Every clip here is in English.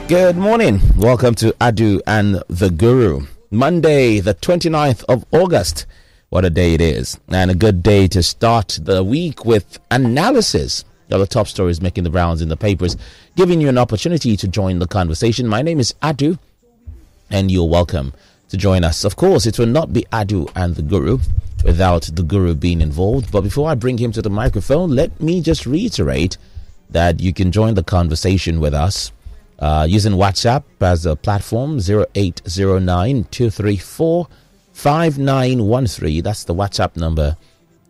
Good morning. Welcome to Adu and the Guru. Monday, the 29th of August. What a day it is. And a good day to start the week with analysis of the top stories making the rounds in the papers, giving you an opportunity to join the conversation. My name is Adu, and you're welcome to join us. Of course, it will not be Adu and the Guru without the Guru being involved. But before I bring him to the microphone, let me just reiterate that you can join the conversation with us using WhatsApp as a platform, 0809-234-5913. That's the WhatsApp number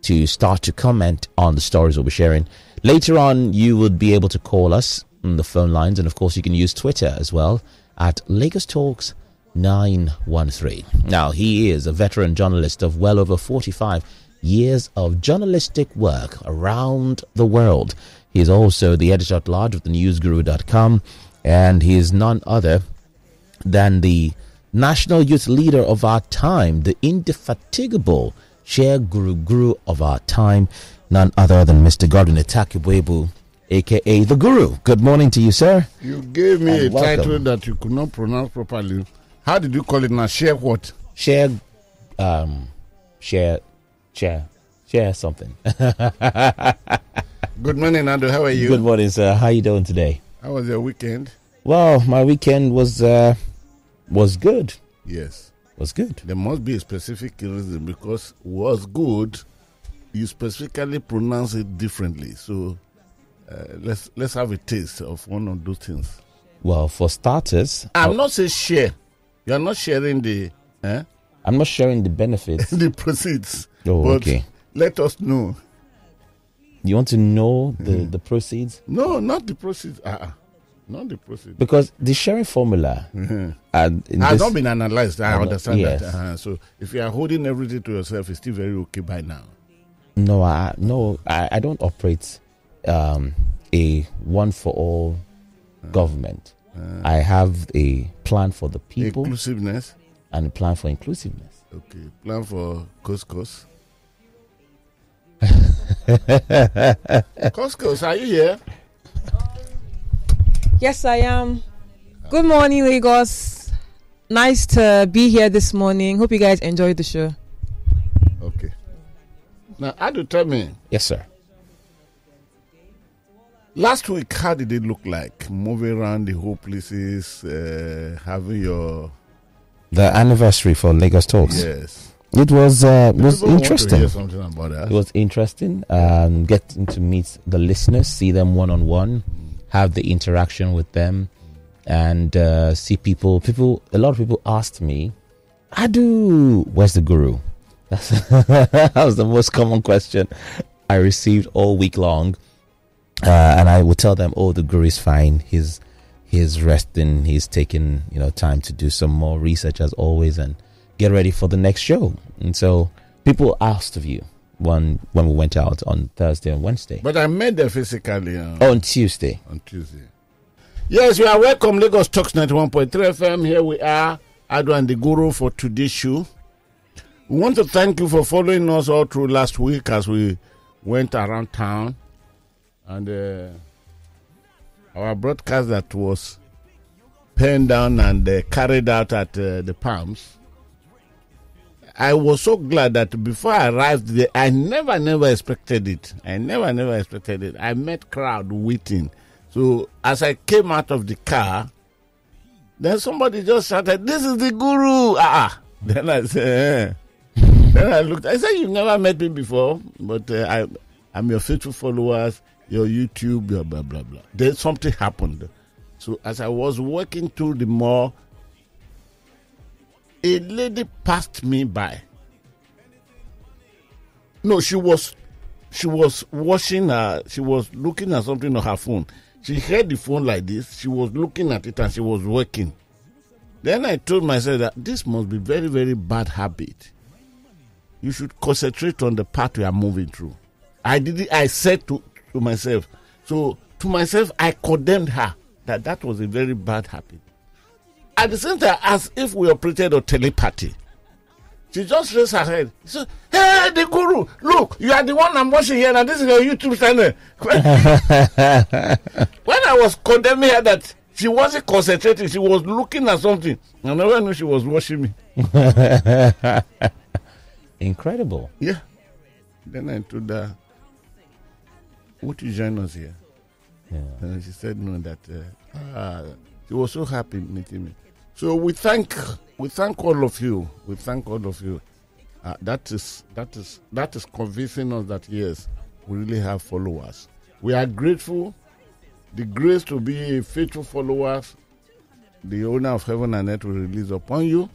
to start to comment on the stories we'll be sharing. Later on, you would be able to call us on the phone lines, and of course, you can use Twitter as well at Lagos Talks 913. Now, he is a veteran journalist of well over 45 years of journalistic work around the world. He is also the editor-at-large of the newsguru.com, and he is none other than the national youth leader of our time, the indefatigable share guru of our time, none other than Mr. Godwin Etakiwebu, a.k.a. the Guru. Good morning to you, sir. You gave me a welcome. title that you could not pronounce properly. How did you call it now? Share what? Share something. Good morning, Nando. How are you? Good morning, sir. How are you doing today? How was your weekend? Well, my weekend was good. Yes. Was good. There must be a specific reason, because was good, you specifically pronounce it differently. So let's have a taste of one of those things. Well, for starters, I'm not saying share. You are not sharing the I'm not sharing the benefits. the proceeds. Oh, but okay. let us know. You want to know the proceeds? No, not the proceeds. Not the proceeds. Because the sharing formula has not been analyzed. I understand yes. that. So if you are holding everything to yourself, it's still very okay by now. No, I don't operate a one for all government. I have a plan for the people. Inclusiveness. And a plan for inclusiveness. Okay. Plan for couscous. Couscous, are you here? Yes, I am. Good morning, Lagos. Nice to be here this morning. Hope you guys enjoyed the show. Okay. Now, Adu, tell me. Yes, sir. Last week, how did it look like? Moving around the whole places, having your... The anniversary for Lagos Talks. Yes. It was interesting. Want to hear something about that? It was interesting. Getting to meet the listeners, see them one-on-one, have the interaction with them, and see people. A lot of people asked me, Adu, where's the Guru? That was the most common question I received all week long. And I would tell them, oh, the Guru is fine. He's resting. He's taking time to do some more research as always and get ready for the next show. And so people asked of you when we went out on Thursday and Wednesday. But I met them physically. On Tuesday. On Tuesday. Yes, you are welcome. Lagos Talks 91.3 FM. Here we are, Adu and the Guru, for today's show. We want to thank you for following us all through last week as we went around town. And our broadcast that was penned down and carried out at the Palms. I was so glad that before I arrived there, I never expected it. I never expected it. I met crowd waiting. So as I came out of the car, then somebody just shouted, "This is the Guru!" Then I said, then I looked. I said, "You've never met me before, but I'm your faithful followers, your YouTube, your blah blah blah." Then something happened. So as I was walking through the mall, a lady passed me by. No, she was washing her. She was looking at something on her phone. She had the phone like this. She was looking at it and she was working. Then I told myself that this must be very, very bad habit. You should concentrate on the path we are moving through. I said to myself. So to myself, I condemned her that was a very bad habit. At the same time, as if we operated on telepathy, she just raised her head. She said, "Hey, the Guru, look, you are the one I'm watching here, and this is your YouTube channel." When I was condemning her that She wasn't concentrating. She was looking at something. I never knew she was watching me. Incredible. Yeah. Then I told her, would you join us here? Yeah. And she said no, that she was so happy meeting me. So we thank all of you. We thank all of you. That is convincing us that yes, we really have followers. We are grateful. The grace to be a faithful followers, the owner of heaven and earth will release upon you.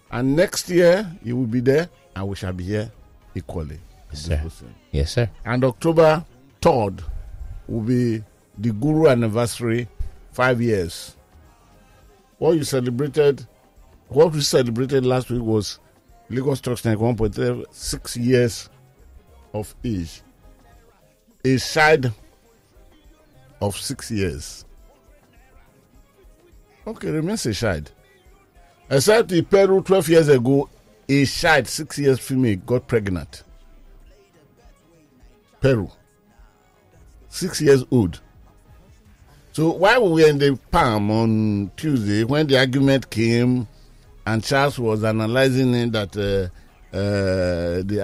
And next year, you will be there, and we shall be here equally. Yes, sir. Yes, sir. And October 3rd will be the Guru anniversary, 5 years. What we celebrated last week was Lagos Talks 91.3, 6 years of age. A child of 6 years. Okay, remains a child. Except in Peru 12 years ago, a child, 6 years female, got pregnant. Peru. 6 years old. So while we were in the Palm on Tuesday, when the argument came and Charles was analyzing it that the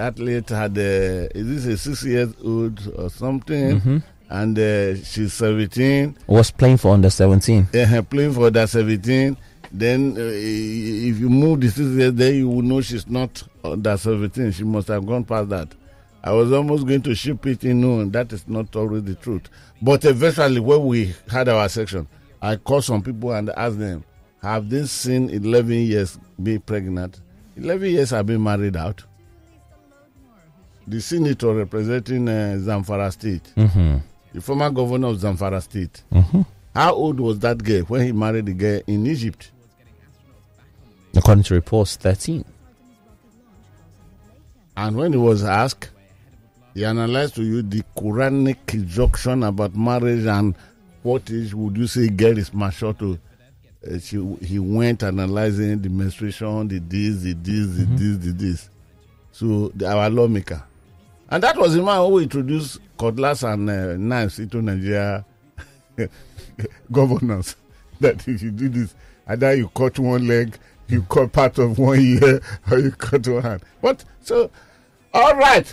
athlete had, is this a 6 years old or something? Mm-hmm. And she's 17. Was playing for under 17. Playing for under 17. Then if you move the 6 years, then you will know she's not under 17. She must have gone past that. I was almost going to ship it in. No, that is not always the truth. But eventually, when we had our section, I called some people and asked them, have they seen 11 years be pregnant? 11 years have been married out. The senator representing Zamfara State, Mm-hmm. the former governor of Zamfara State, Mm-hmm. how old was that girl when he married the girl in Egypt? According to reports, 13. And when he was asked, he analyzed to you the Quranic injunction about marriage and what age would you say girl is mature to. He went analyzing the menstruation, the this. So our lawmaker. And that was the man who introduced cutlass and knives into Nigeria governance. That if you do this, either you cut one leg, you cut part of one ear, or you cut one hand. But so, all right.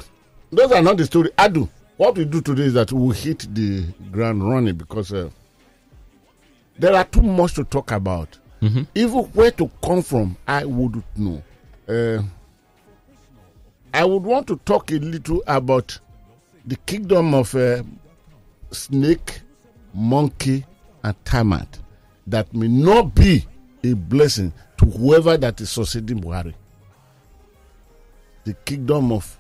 Those are not the story. Adu, what we do today is that we hit the ground running because there are too much to talk about. Mm-hmm. Even where to come from, I wouldn't know. I would want to talk a little about the kingdom of snake, monkey, and termite that may not be a blessing to whoever that is succeeding Buhari. The kingdom of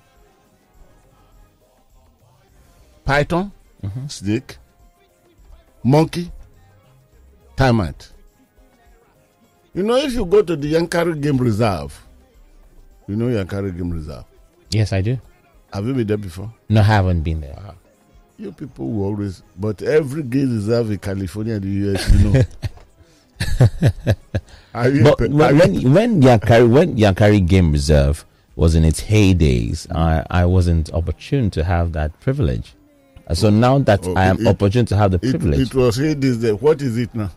python, snake, monkey, termite. You know, if you go to the Yankari Game Reserve, you know Yankari Game Reserve? Yes, I do. Have you been there before? No, I haven't been there. You people will always, but every game reserve in California and the US, you know. But when Yankari Game Reserve was in its heydays, I wasn't opportune to have that privilege. So now that I am opportune to have the privilege. It was heydays. What is it now?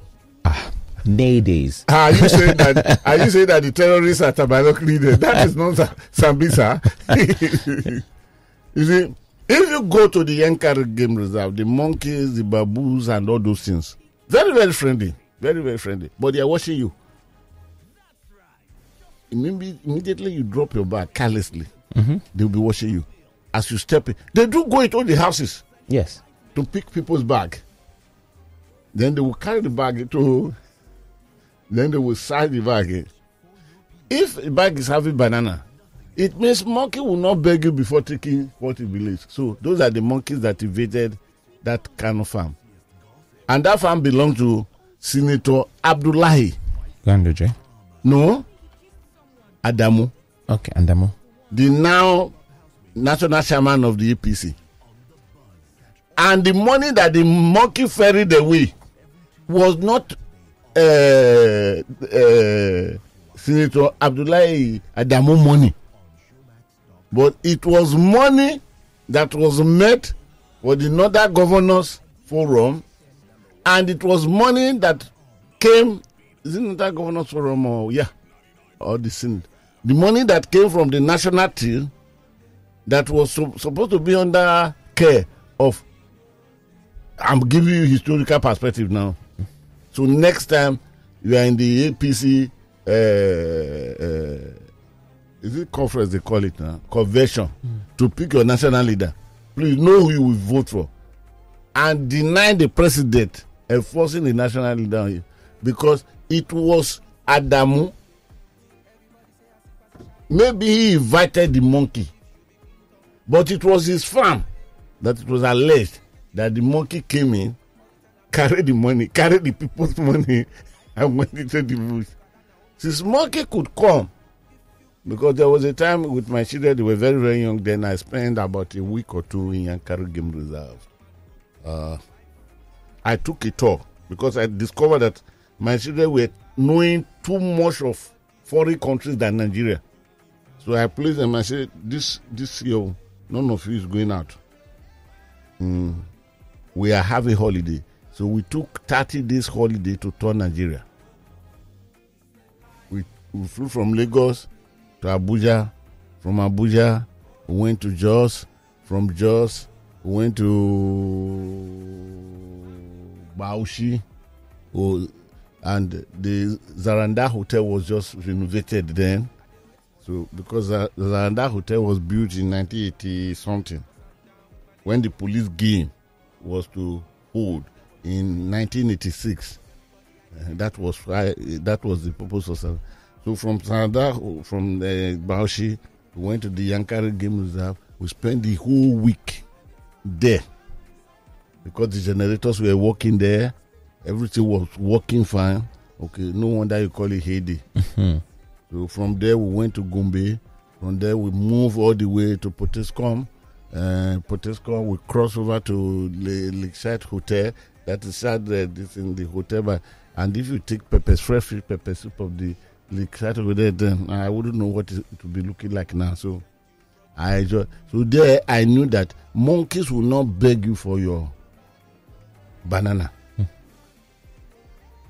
Nowadays. Are you saying that the terrorists are tabernacle there? That is not Sambisa. You see, if you go to the Yankari Game Reserve, the monkeys, the baboons, and all those things, very, very friendly. Very, very friendly. But they are watching you. Immediately you drop your bag carelessly, they'll be watching you. As you step in, they do go into all the houses. Yes. To pick people's bag. Then they will carry the bag then they will side the bag in. If a bag is having banana, it means monkey will not beg you before taking what he believes. So those are the monkeys that invaded that kind of farm. And that farm belongs to Senator Abdullahi. Ganduje. No. Adamu. Okay, Adamu. The now national chairman of the APC. And the money that the monkey ferried away was not Senator Abdullahi Adamu money. But it was money that was met for the Northern Governors Forum And it was money that came, isn't that Governor Forum or the Senate? The money that came from the national till that was supposed to be under care of, I'm giving you historical perspective now. So next time you are in the APC, is it conference they call it now? Convention, to pick your national leader. Please know who you will vote for. And deny the president enforcing the national leader, because it was Adamu. Maybe he invited the monkey, but it was his farm that it was alleged that the monkey came in, carried the money, carried the people's money, and went into the bush. This monkey could come, because there was a time with my children, they were very, very young then. I spent about a week or two in Yankari Game Reserve. I took a tour because I discovered that my children were knowing too much of foreign countries than Nigeria. So I placed them and said, this year, none of you is going out. We are having holiday. So we took 30 days holiday to tour Nigeria. We flew from Lagos to Abuja. From Abuja, we went to Jos. From Jos, we went to Bauchi. And the Zaranda Hotel was just renovated then. So, because the Zaranda Hotel was built in 1980 something, when the police game was to hold in 1986, that was the purpose of Zaranda. So from Zaranda, from Bauchi, we went to the Yankari Game Reserve. We spent the whole week there because the generators were working there. Everything was working fine. Okay, no wonder you call it heyday. So from there we went to Gombe. From there we moved all the way to Potescom. Potescom, we crossed over to Lakeside Hotel. That is sad. This in the hotel, and if you take fresh fish pepper soup of the Lakeside Hotel, then I wouldn't know what it would be looking like now. So there I knew that monkeys will not beg you for your banana.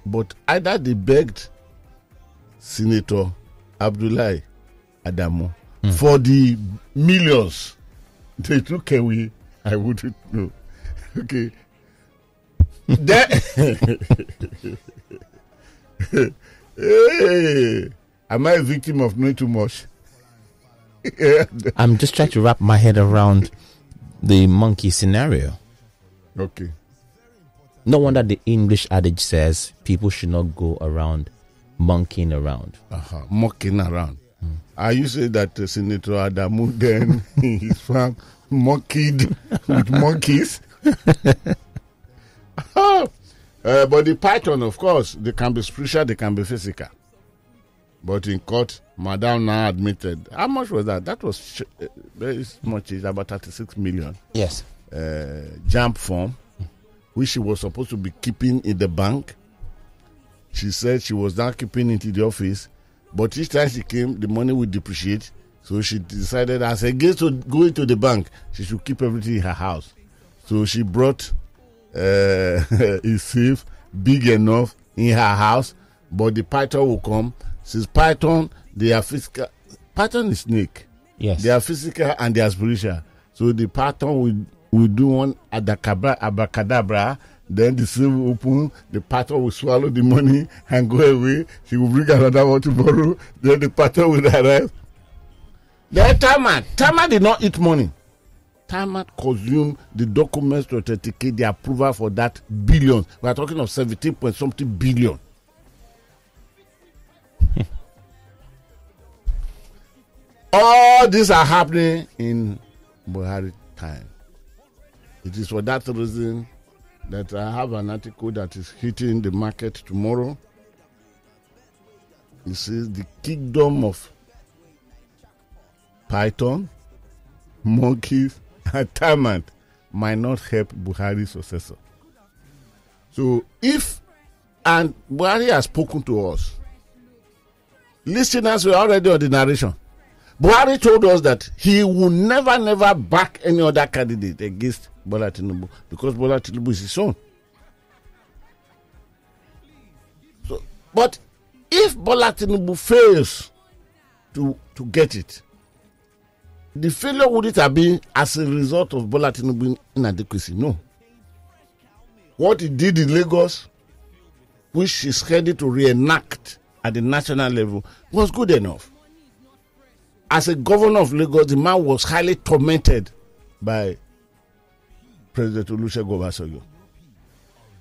But either they begged Senator Abdullahi Adamu for the millions they took away, I wouldn't know. Okay. Hey, am I a victim of knowing too much? I'm just trying to wrap my head around the monkey scenario. Okay. No wonder the English adage says people should not go around monkeying around. Mocking around. Are you saying that Senator Adamu then in his farm monkeyed with monkeys? But the python, of course, they can be spiritual, they can be physical. But in court, Madam now admitted. How much was that? That was very much, about 36 million. Yes. Jump form, which she was supposed to be keeping in the bank. She said she was not keeping it in the office. But each time she came, the money would depreciate. So she decided, as against to going to the bank, she should keep everything in her house. So she brought a safe big enough in her house, but the python will come. Since python, they are physical. Python is snake. Yes. They are physical and they are spiritual. So the python will do one abracadabra. Then the safe will open, the python will swallow the money and go away. She will bring another one tomorrow. Then the python will arrive. Then Tamat did not eat money. Tamat consumed the documents to authenticate the approval for that billion. We are talking of 17 point something billion. All these are happening in Buhari time. It is for that reason that I have an article that is hitting the market tomorrow. It says the kingdom of python, monkeys, and termite might not help Buhari's successor. So and Buhari has spoken to us. Listeners were already on the narration. Buhari told us that he will never back any other candidate against Bola Tinubu because Bola Tinubu is his son. But if Bola Tinubu fails to get it, the failure would it have been as a result of Bola Tinubu inadequacy? No. What he did in Lagos, which is ready to reenact at the national level, was good enough. As a governor of Lagos, the man was highly tormented by President Olusegun Obasanjo.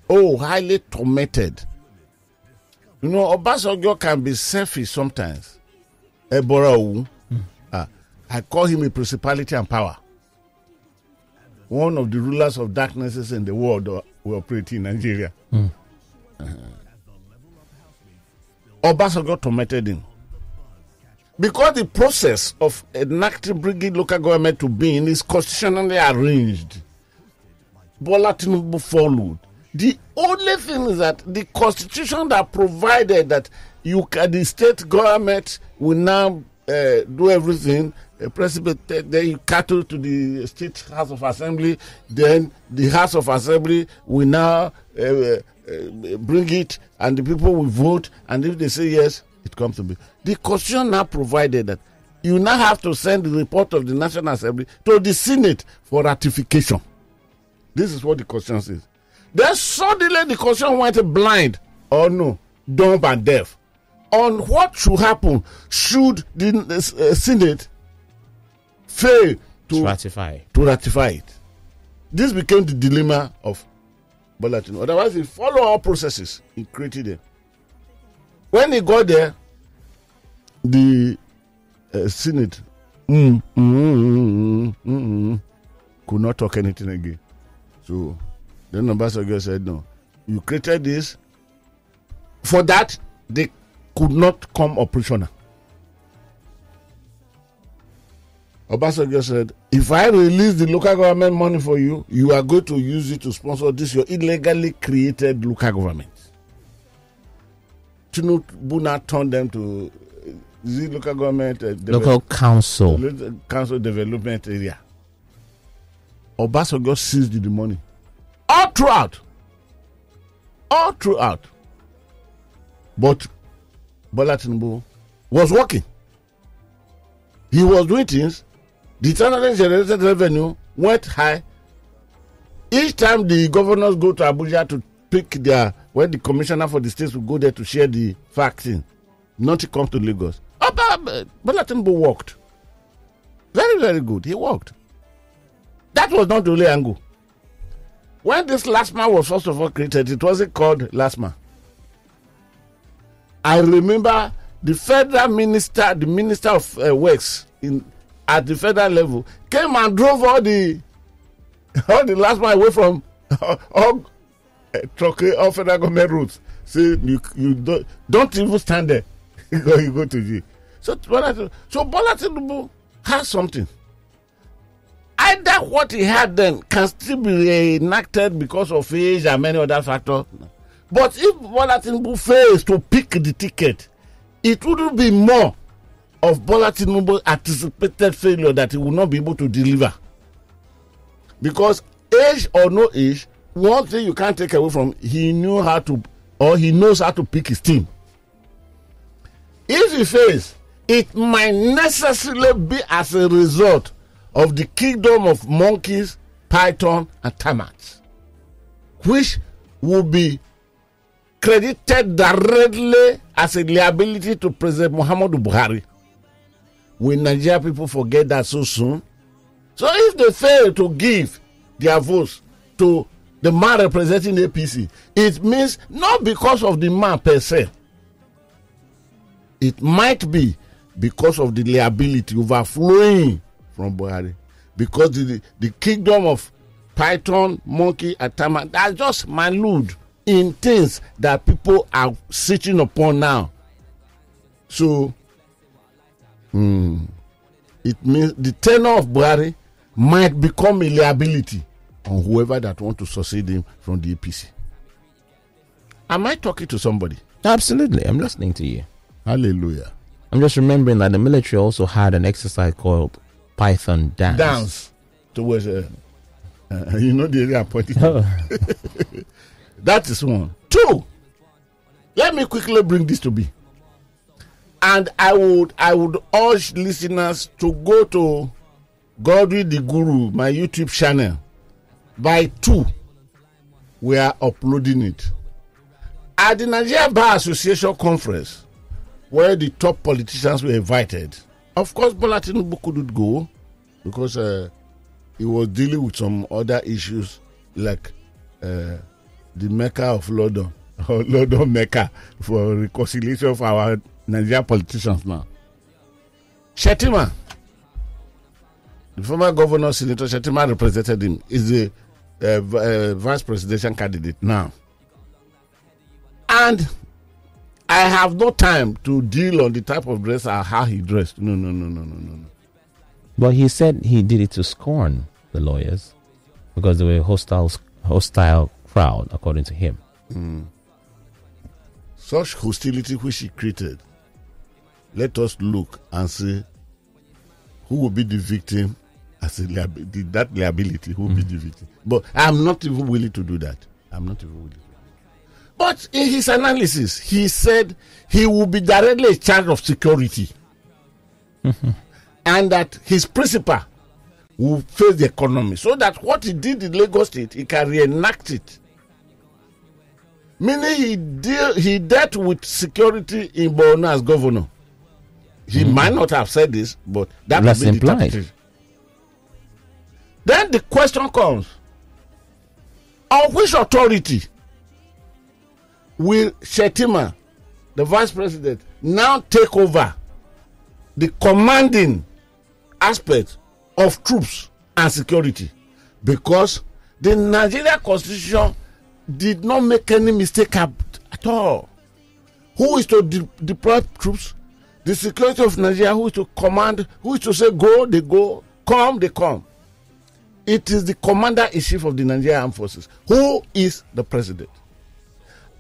Oh, highly tormented. You know, Obasanjo can be selfish sometimes. I call him a principality and power. One of the rulers of darknesses in the world who operate in Nigeria. Obasanjo tormented him. Because the process of enacting, bringing local government to being is constitutionally arranged, Bola Tinubu followed. The only thing is that the constitution that provided that the state government will now do everything, president, then you cattle to the state House of Assembly, then the House of Assembly will now bring it, and the people will vote, and if they say yes, it comes to be. The constitution now provided that you now have to send the report of the National Assembly to the Senate for ratification. This is what the constitution says. Then suddenly the constitution went blind, or no, dumb and deaf, on what should happen should the Senate fail to ratify it. This became the dilemma of Bola Tinubu. Otherwise, he followed all processes. He created them. When he got there, the Senate could not talk anything again. So then Obasanjo said, no, you created this. For that, they could not come operational. Obasanjo said, if I release the local government money for you, you are going to use it to sponsor this, your illegally created local government. Tinubu now turned them to the local government, local council development area. Obasanjo seized the money all throughout. But Bola Tinubu was working. He was doing things. The internally generated revenue went high. Each time the governors go to Abuja to pick when the commissioner for the states will go there to share the vaccine, nothing comes to Lagos. Bola Tinubu worked. Very, very good. He worked. That was not the only angle. When this LASMA was first of all created, it wasn't called LASMA. I remember the federal minister, the minister of works at the federal level, came and drove all the LASMA away from all federal government routes. Say you don't even stand there. You go to jail. So Bola Tinubu has something. Either what he had then can still be reenacted because of age and many other factors. But if Bola Tinubu fails to pick the ticket, it wouldn't be more of Bola Tinubu's anticipated failure that he will not be able to deliver. Because age or no age, one thing you can't take away from, he knows how to pick his team. If he fails, it might necessarily be as a result of the kingdom of monkeys, python, and termites, which will be credited directly as a liability to President Muhammadu Buhari. Will Nigeria people forget that so soon? So if they fail to give their votes to the man representing the APC, it means not because of the man per se. It might be because of the liability overflowing from Buhari. Because the kingdom of python, monkey, and termite are just minute in things that people are sitting upon now. So, it means the tenor of Buhari might become a liability on whoever that want to succeed him from the APC. Am I talking to somebody? Absolutely. I'm listening to you. Hallelujah. I'm just remembering that the military also had an exercise called Python Dance. Dance towards, you know the area I'm pointing to. That is one. Two, Let me quickly bring this to be. And I would urge listeners to go to Godwin the Guru, my YouTube channel. By 2, we are uploading it. At the Nigeria Bar Association conference, where the top politicians were invited, of course, Bola Tinubu couldn't go because he was dealing with some other issues like the Mecca of London, or London Mecca, for reconciliation of our Nigerian politicians now. Shettima, the former governor, Senator Shettima represented him, is the vice presidential candidate now. And I have no time to deal on the type of dress or how he dressed. No. Well, he said he did it to scorn the lawyers because they were a hostile crowd, according to him. Such hostility which he created, let us look and see who will be the victim as that liability, who will be the victim. But I'm not even willing to do that. But in his analysis, he said he will be directly in charge of security. And that his principal will face the economy. So that what he did in Lagos State, he can reenact it. Meaning he dealt with security in Borno as governor. He might not have said this, but that would be the interpretation. Then the question comes, on which authority will Shettima, the vice president, now take over the commanding aspect of troops and security? Because the Nigeria Constitution did not make any mistake at all. Who is to deploy troops? The security of Nigeria. Who is to command? Who is to say go, they go, come, they come? It is the commander-in-chief of the Nigerian Armed Forces, who is the president.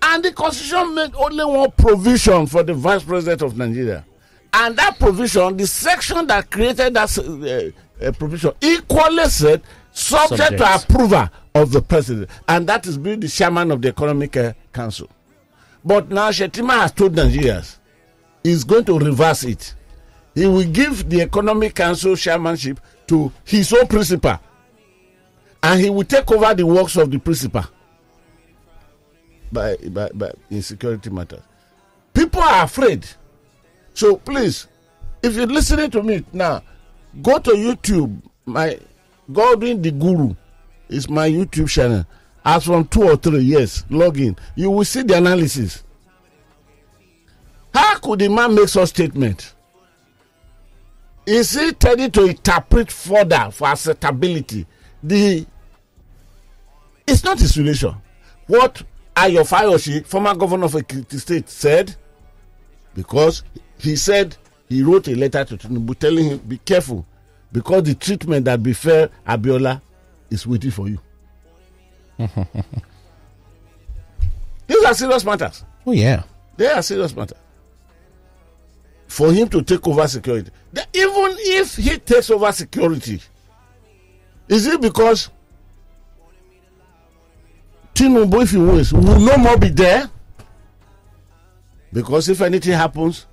And the Constitution made only one provision for the vice president of Nigeria. And that provision, the section that created that provision, equally said, subject to approval of the president. And that is being the chairman of the Economic Council. But now Shettima has told Nigerians he's going to reverse it. He will give the Economic Council chairmanship to his own principal. And he will take over the works of the principal by in security matters. People are afraid. So please, if you're listening to me now, go to YouTube. My Godwin the Guru is my YouTube channel. As from 2 or 3 years, log in. You will see the analysis. How could the man make such statement? Is he tending to interpret further for acceptability? It's not insulation. What Ayo Fayoshi, former governor of Ekiti State, said, because he said he wrote a letter to Tinubu telling him, be careful, because the treatment that befell Abiola is waiting for you. These are serious matters. Oh, yeah. They are serious matters. For him to take over security. Even if he takes over security, is it because Tinubu, if he wins, will no more be there? Because if anything happens,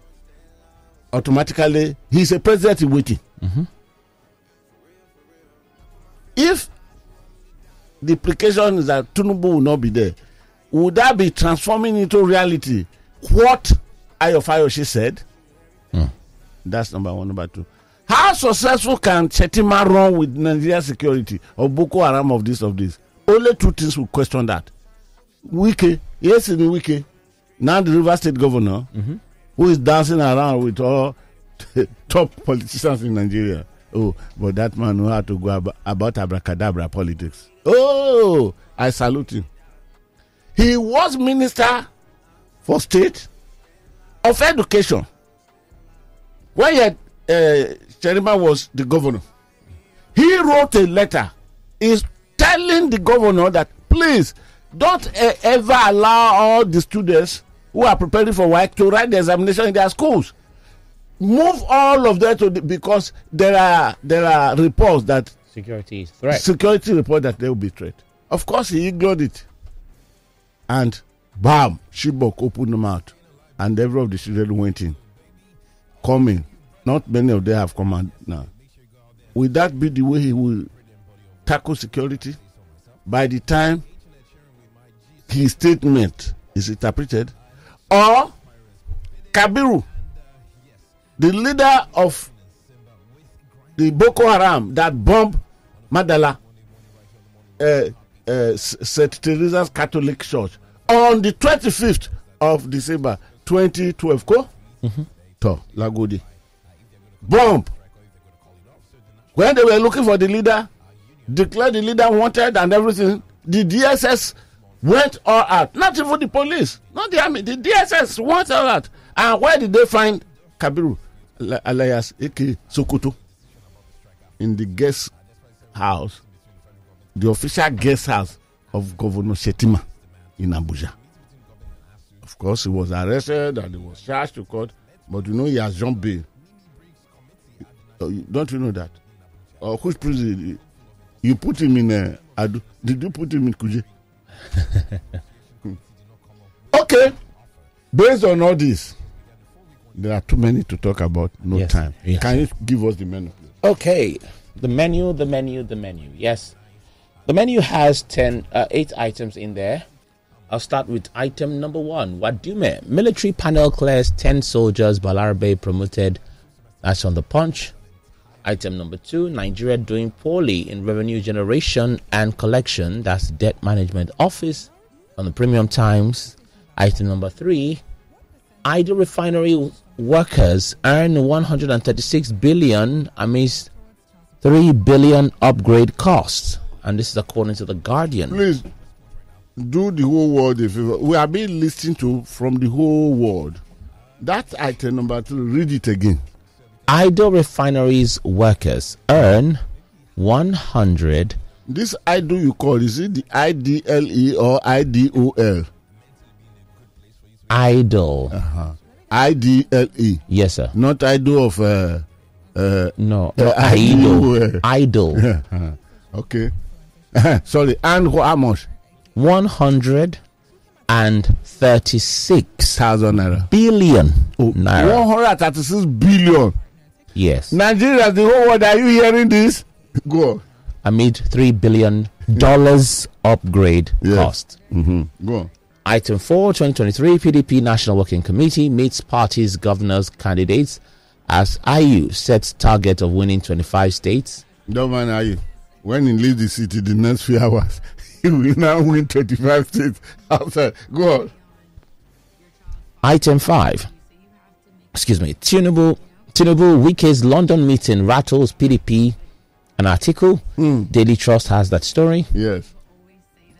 automatically he's a president in waiting. If the implication is that Tinubu will not be there, would that be transforming into reality what Ayo Fayoshi said? That's number one. Number two, how successful can Shettima run with Nigeria security or Boko Haram of this? Only 2 things will question that. Wike, yes, in Wike, now the River State governor, who is dancing around with all top politicians in Nigeria. Oh, but that man know how to go about abracadabra politics. Oh, I salute him. He was Minister for State of Education when Shettima was the governor. He wrote a letter. He's telling the governor that please don't ever allow all the students who are preparing for work to write the examination in their schools. Move all of them because there are reports that security is threat. Security report that they will be threat. Of course, he ignored it, and Bam! Chibok opened them out, and every of the children went in. Coming. Not many of them have come out now. Will that be the way he will tackle security? By the time his statement is interpreted, or Kabiru, the leader of the Boko Haram that bombed Madala, St. Teresa's Catholic Church on the 25th of December 2012, to Lagodi. Bomb. When they were looking for the leader, declared the leader wanted and everything, the DSS went all out. Not even the police, not the army. The DSS went all out. And where did they find Kabiru, alias A.K. Sokoto? In the guest house, the official guest house of Governor Shetima in Abuja. Of course, he was arrested and he was charged to court, but you know he has jumped bail. Don't you know that? Or which prison? You put him in Adu. Did you put him in Kuje? Okay. Based on all this, there are too many to talk about. No time. Yes. Can you give us the menu, please? Okay. The menu. Yes. The menu has 8 items in there. I'll start with item number 1. Wadume. Military panel clears 10 soldiers. Balarabe promoted. That's on the Punch. Item number 2. Nigeria doing poorly in revenue generation and collection. That's Debt Management Office on the Premium Times. Item number 3. Idle refinery workers earn 136 billion amidst 3 billion upgrade costs. And this is according to The Guardian. Please do the whole world a favor. We are being listened to from the whole world. That's item number 3. Read it again. Idle refineries workers earn 100. This idle you call, is it the IDLE or IDOL? Idle. IDLE. Yes, sir. Not idle of no, idle. Idle. Okay. Sorry. And how much? 136,000 naira. Billion naira. 136 billion. Yes. Nigeria, the whole world, are you hearing this? Go on. Amid $3 billion upgrade cost. Mm-hmm. Go on. Item 4, 2023, PDP National Working Committee meets parties, governors, candidates as IU sets target of winning 25 states. Don't mind IU. When he leaves the city the next few hours, he will now win 25 states outside. Go on. Item 5. Tinubu Wike's London meeting rattles PDP. An article. Daily Trust has that story. Yes.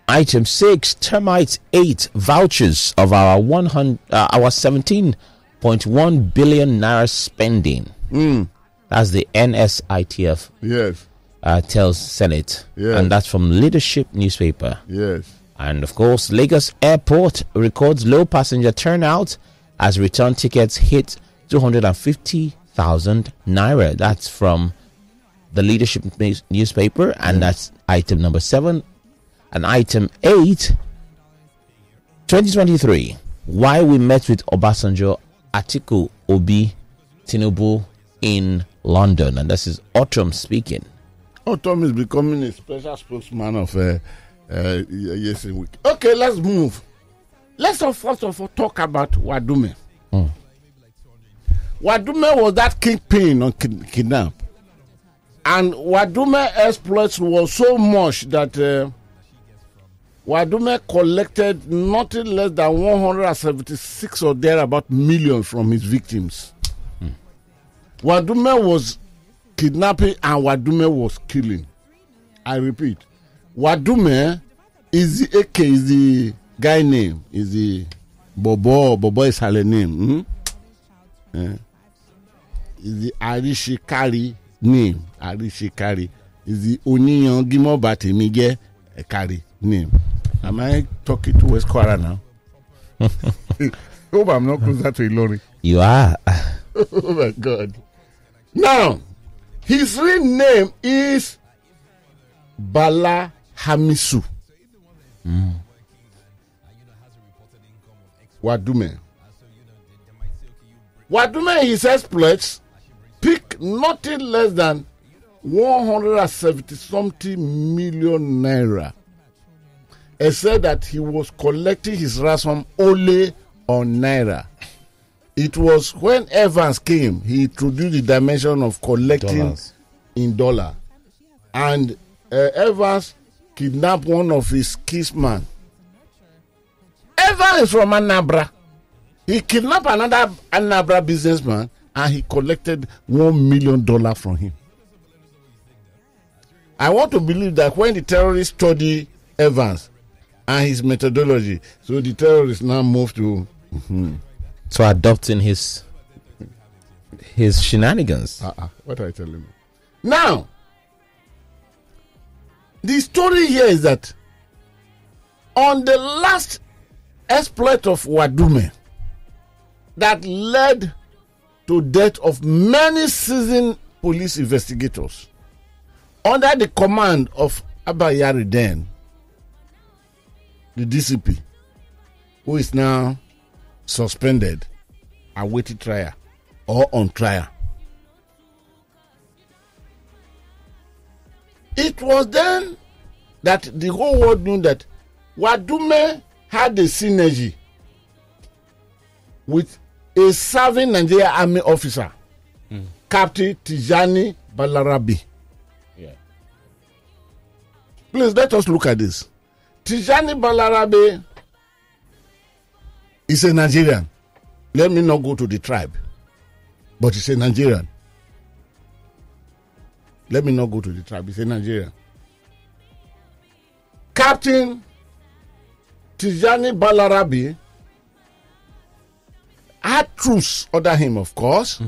Item 6. Termites 8 vouchers of our 17.1 billion naira spending. That's the NSITF. Yes. Tells Senate. Yes. And that's from Leadership newspaper. Yes. And of course, Lagos Airport records low passenger turnout as return tickets hit 250,000 naira. That's from the Leadership newspaper, and that's item number 7. And item 8, 2023, why we met with Obasanjo, Atiku, Obi, Tinubu in London. And this is Autumn speaking. Autumn is becoming a special spokesman of Yes Week. Okay, let's move. Let's first of all talk about Wadume. Wadume was that kingpin on kidnap. And Wadume exploits was so much that Wadume collected nothing less than 176 or thereabout million from his victims. Wadume was kidnapping and Wadume was killing. I repeat, Wadume is the AK, is the guy name, is the Bobo is her name. Is the Arishikari name. Arishikari is the Onion Gimobati Mige Kari name. Am I talking to West Kwara now? Hope I'm not closer to Ilori. You are. Oh my God. Now, his real name is Bala Hamisu. Wadume. Wadume, his exploits, pick nothing less than 170-something million naira. He said that he was collecting his ransom only on naira. It was when Evans came, he introduced the dimension of collecting dollars. In dollar. And Evans kidnapped one of his kinsmen. Evans is from Anambra. He kidnapped another Anambra businessman and he collected $1 million from him. I want to believe that when the terrorists study Evans and his methodology, so the terrorists now move to so adopting his shenanigans. What are you telling me? Now, the story here is that on the last exploit of Wadume that led to death of many seasoned police investigators under the command of Abayari then, the DCP, who is now suspended, awaiting trial or on trial. It was then that the whole world knew that Wadume had a synergy with a serving Nigerian army officer, Captain Tijani Balarabe. Yeah. Please let us look at this. Tijani Balarabe is a Nigerian. Let me not go to the tribe, but he's a Nigerian. Let me not go to the tribe. He's a Nigerian. Captain Tijani Balarabe had troops under him, of course.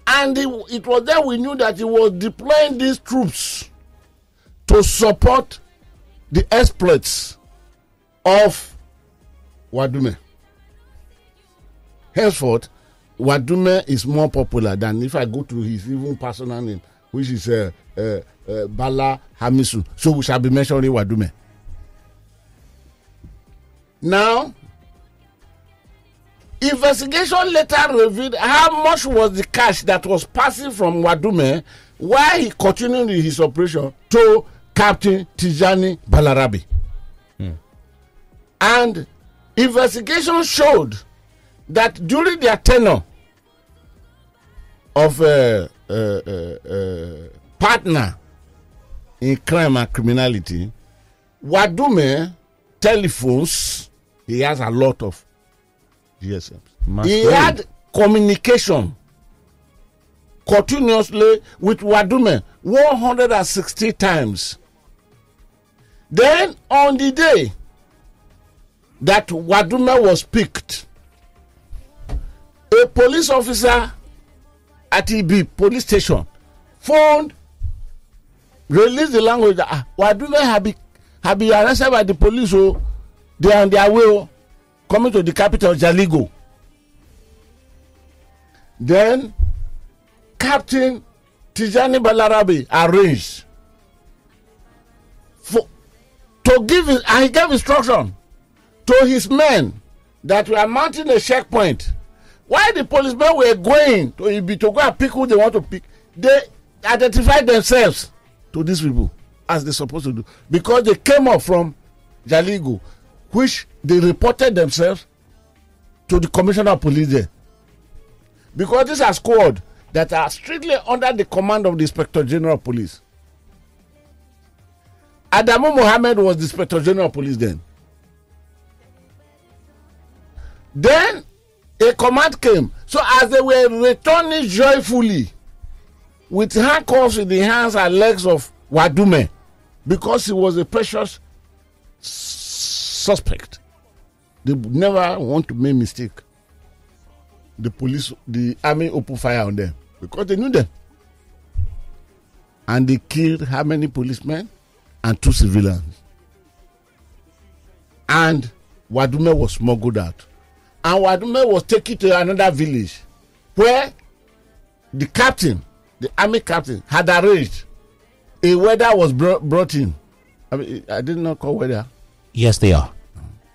And it was there we knew that he was deploying these troops to support the exploits of Wadume. Henceforth, Wadume is more popular than if I go to his even personal name, which is Bala Hamisu. So we shall be mentioning Wadume. Now, investigation later revealed how much was the cash that was passing from Wadume while he continued his operation to Captain Tijani Balarabe. And investigation showed that during their tenure of partner in crime and criminality, Wadume telephones, he has a lot of GSMs. He had communication continuously with Wadume 160 times. Then on the day that Wadume was picked, a police officer at EB police station phoned, released the language that Wadume have been arrested by the police, so they are on their way coming to the capital, Jalingo. Then Captain Tijani Balarabe arranged he gave instruction to his men that were mounting a checkpoint. While the policemen were going to Ibi to go and pick who they want to pick, they identified themselves to these people as they're supposed to do, because they came up from Jalingo, which they reported themselves to the commissioner of police there. Because these are squad that are strictly under the command of the Inspector General of Police. Adamu Mohammed was the Inspector General of Police then. Then a command came. So as they were returning joyfully with handcuffs in the hands and legs of Wadume, because he was a precious suspect, they never want to make mistake. The army opened fire on them because they knew them. And they killed how many policemen? And 2 civilians. And Wadume was smuggled out. And Wadume was taken to another village where the captain, the army captain, had arranged a weather was brought in. I did not call weather. Yes, they are.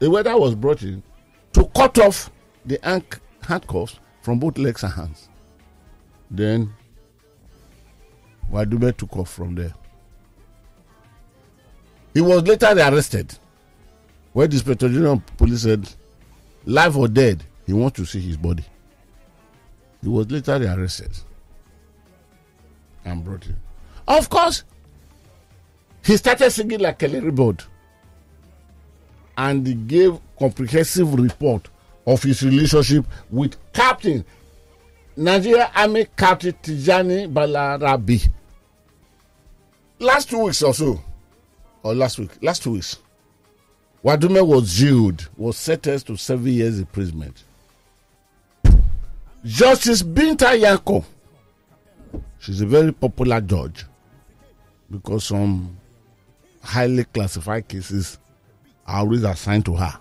A weather was brought in to cut off the handcuffs from both legs and hands. Then Wadube took off from there. He was later arrested. When the Inspector General of Police said, life or dead, he wants to see his body. He was later arrested and brought in. Of course, he started singing like a little bird. And he gave comprehensive report of his relationship with Captain Nigeria Army Captain Tijani Balarabi. Last 2 weeks or so, or last 2 weeks, Wadume was jailed, was sentenced to 7 years imprisonment. Justice Binta Yanko, she's a very popular judge because some highly classified cases are always assigned to her.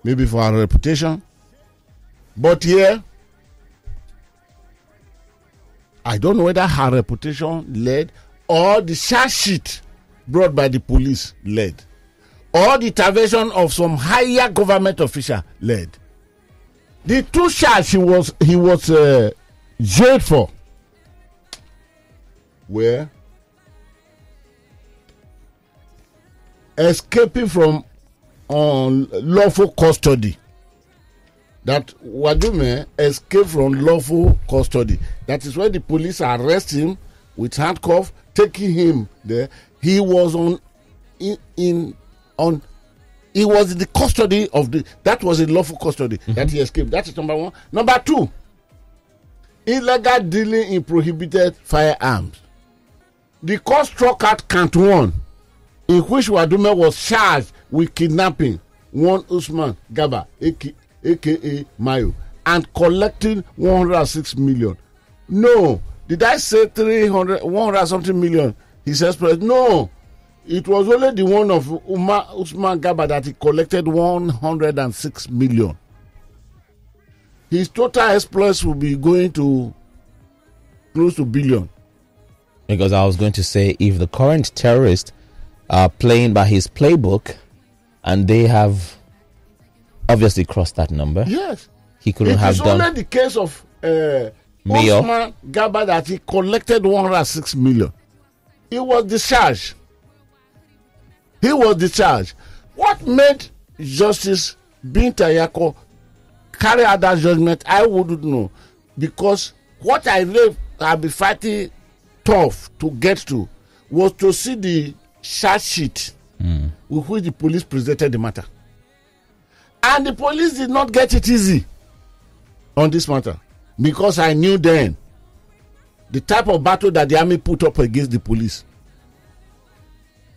Maybe for her reputation. But here, I don't know whether her reputation led or the charge sheet brought by the police led or the intervention of some higher government official led. The 2 charges he was jailed for were escaping from unlawful custody. That Wadume escaped from lawful custody. That is why the police arrest him with handcuff, taking him there. He was he was in the custody of that was in lawful custody that he escaped. That is number 1. Number 2, illegal dealing in prohibited firearms. The court struck out count 1, in which Wadume was charged with kidnapping one Usman Gaba, aka Mayo, and collecting 106 million. No, did I say 100 something million? He says, no, it was only the one of Usman Gaba that he collected 106 million. His total exploits will be going to close to billion. Because I was going to say, if the current terrorists are playing by his playbook and they have obviously crossed that number, yes, he couldn't have done. It is only the case of Usman Gaba that he collected 106 million. He was discharged. What made Justice Binta Yako carry out that judgment, I wouldn't know. Because what I'll be fighting tough to get to was to see the charge sheet with which the police presented the matter. And the police did not get it easy on this matter, because I knew then the type of battle that the army put up against the police.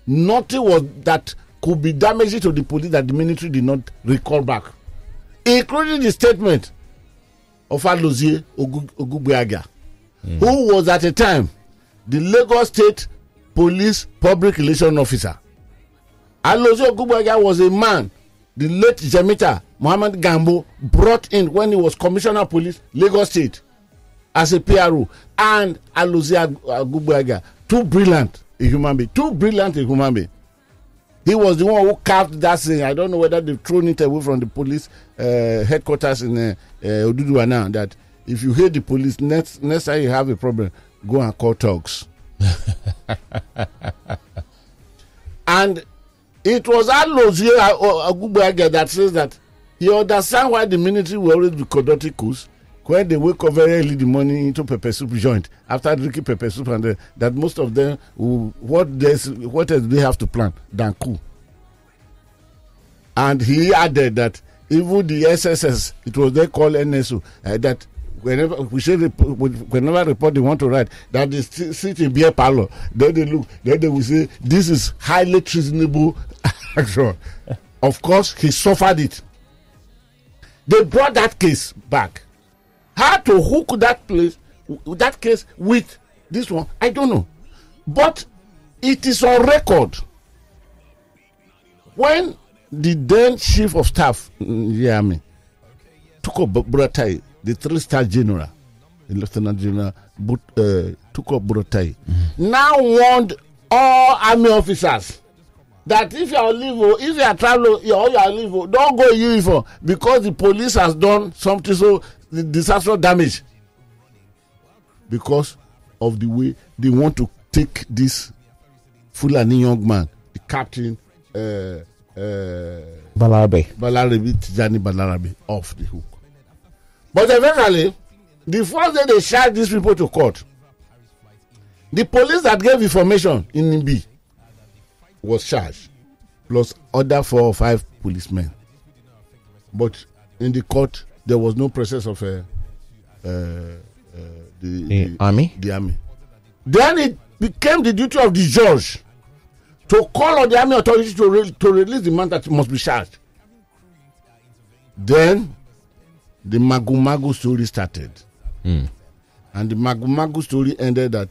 Nothing was that could be damaging to the police that the military did not recall back, including the statement of Alozie Ogugbeaga, who was at the time the Lagos State Police Public Relations Officer. Alozie Ogugbeaga was a man the late Jemita Muhammad Gambo brought in when he was Commissioner of Police, Lagos State, as a PRO, and Alozie Ogugbeaga, too brilliant a human being. He was the one who carved that thing. I don't know whether they've thrown it away from the police headquarters in Oduduwa now, that if you hate the police, next time you have a problem, go and call thugs. And it was Alozie Ogugbeaga that says that he understands why the military will always be conducting coups when they wake up very early in the morning into pepper soup joint after drinking pepper soup, and that most of them what else do they have to plan than coup. And he added that even the SSS, it was they called NSO, that whenever report they want to write, that they sit in beer parlor, then they look, then they will say this is highly treasonable action. Of course, he suffered it. They brought that case back. How to hook that case with this one, I don't know. But it is on record. When the then chief of staff in the army took up Buratai, the 3-star general, the Lieutenant General took up Buratai, now warned all army officers that if you are leave, if you are traveling or you are leave, don't go in uniform because the police has done something so the disaster damage. Because of the way they want to take this Fulani young man, the captain Balarabe Tijani Balarabe, off the hook. But eventually, the first day they charged these people to court, the police that gave information in Nimbi was charged, plus other 4 or 5 policemen. But in the court, there was no presence of the army. The army. Then it became the duty of the judge to call on the army authorities to release the man that must be charged. Then the Magu story started. And the Magu story ended that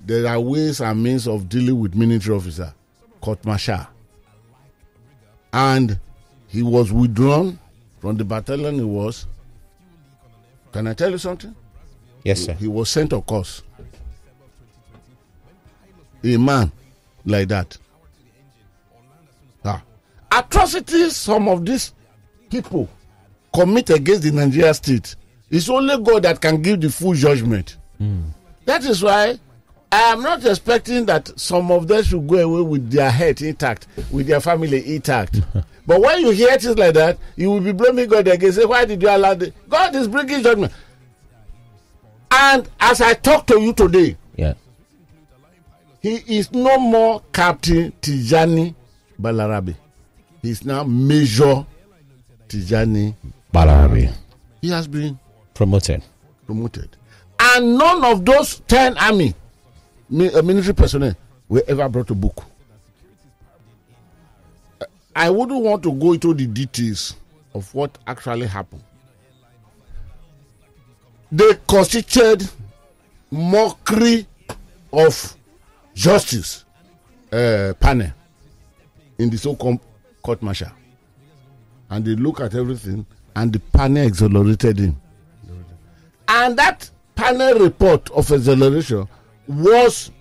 there are ways and means of dealing with military officer, court-martial. And he was withdrawn from the battalion he was. Can I tell you something? Yes, sir. He was sent, of course. A man like that. Atrocities some of these people commit against the Nigerian state. It's only God that can give the full judgment. That is why I am not expecting that some of them should go away with their head intact, with their family intact. But when you hear things like that, you will be blaming God again. Say, why did you allow this? God is bringing judgment. And as I talk to you today, he is no more Captain Tijani Balarabe. He is now Major Tijani Balarabe. He has been promoted. And none of those 10 army military personnel were ever brought to book. I wouldn't want to go into the details of what actually happened. They constituted mockery of justice panel in the so-called court martial. And they look at everything and the panel exonerated him. And that panel report of exoneration was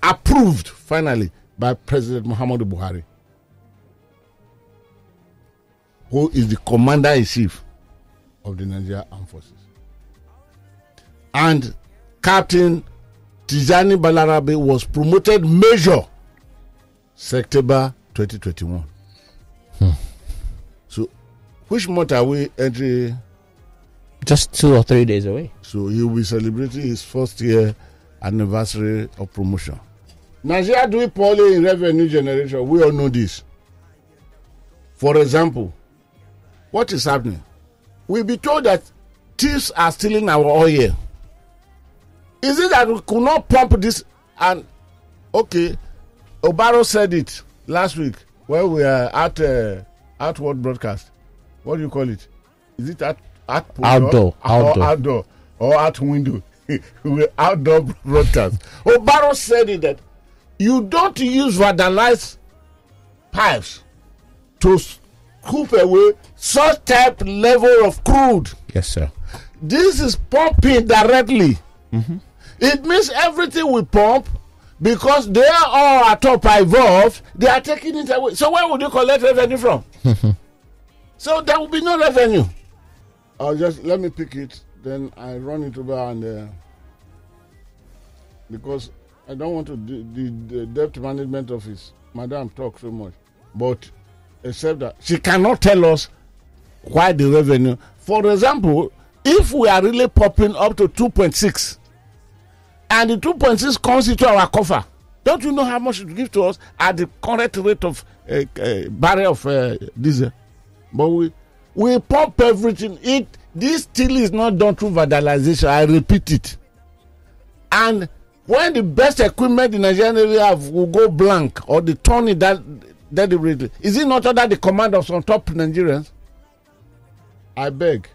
approved finally by President Muhammadu Buhari, who is the commander-in-chief of the Nigerian Armed Forces. And Captain Tijani Balarabe was promoted Major September 2021. So, which month are we entering? Just 2 or 3 days away. So he will be celebrating his first year anniversary of promotion. Nigeria doing poorly in revenue generation. We all know this. For example, what is happening? We'll be told that thieves are stealing our oil. Is it that we could not pump this? And okay, Obaro said it last week when we are at Outward Broadcast. What do you call it? Is it outdoor or out window? We outdoor broadcast. Obaro said it that you don't use vandalized pipes to scoop away such type level of crude. Yes, sir. This is pumping directly. It means everything we pump, because they are all at top involved, they are taking it away. So where would you collect revenue from? So there will be no revenue. I'll just let me pick it, then I run it over and because I don't want to the debt management office. Madam talk so much, but except that she cannot tell us why the revenue. For example, if we are really popping up to 2.6, and the 2.6 comes into our coffer, don't you know how much it give to us at the current rate of barrel of diesel? But we pump everything. This still is not done through vandalization. I repeat it. And when the best equipment in Nigerian area have will go blank or the turn it that deliberately, is it not under the command of some top Nigerians? I beg,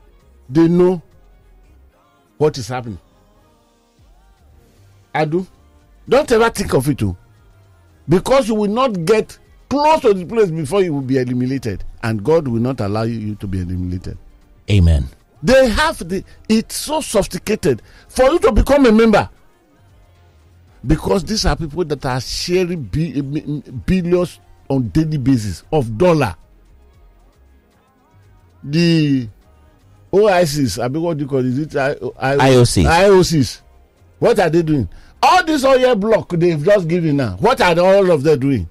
they know what is happening. I do. Don't ever think of it too, because you will not get close to the place before you will be eliminated, and God will not allow you to be eliminated. Amen. They have it's so sophisticated for you to become a member. Because these are people that are sharing billions on daily basis of dollar. The OICs, I mean, what do you call it? Is it IOCs? IOCs. What are they doing? All this oil block they've just given now. What are all of them doing?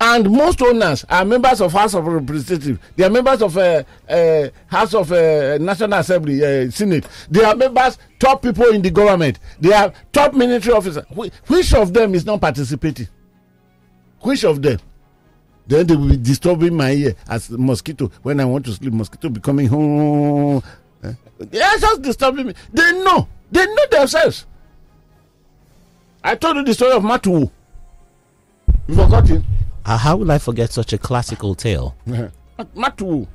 And most owners are members of House of Representatives. They are members of House of National Assembly, Senate. They are members, top people in the government. They are top military officers. Which of them is not participating? Which of them? Then they will be disturbing my ear as mosquito. When I want to sleep, mosquito be coming home. They are just disturbing me. They know themselves. I told you the story of Matu. You forgot it? How will I forget such a classical tale? Matu.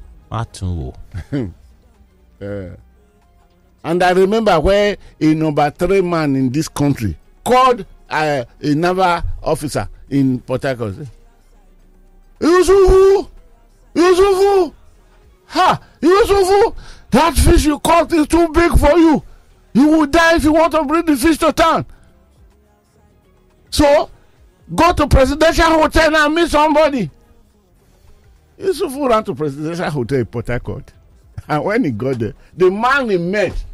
And I remember where a number 3 man in this country called a naval officer in Port Harcourt. Yusufu, that fish you caught is too big for you. You will die if you want to bring the fish to town. So, go to Presidential Hotel and meet somebody. Yusufu ran to Presidential Hotel in Port Harcourt. And when he got there, the man he met,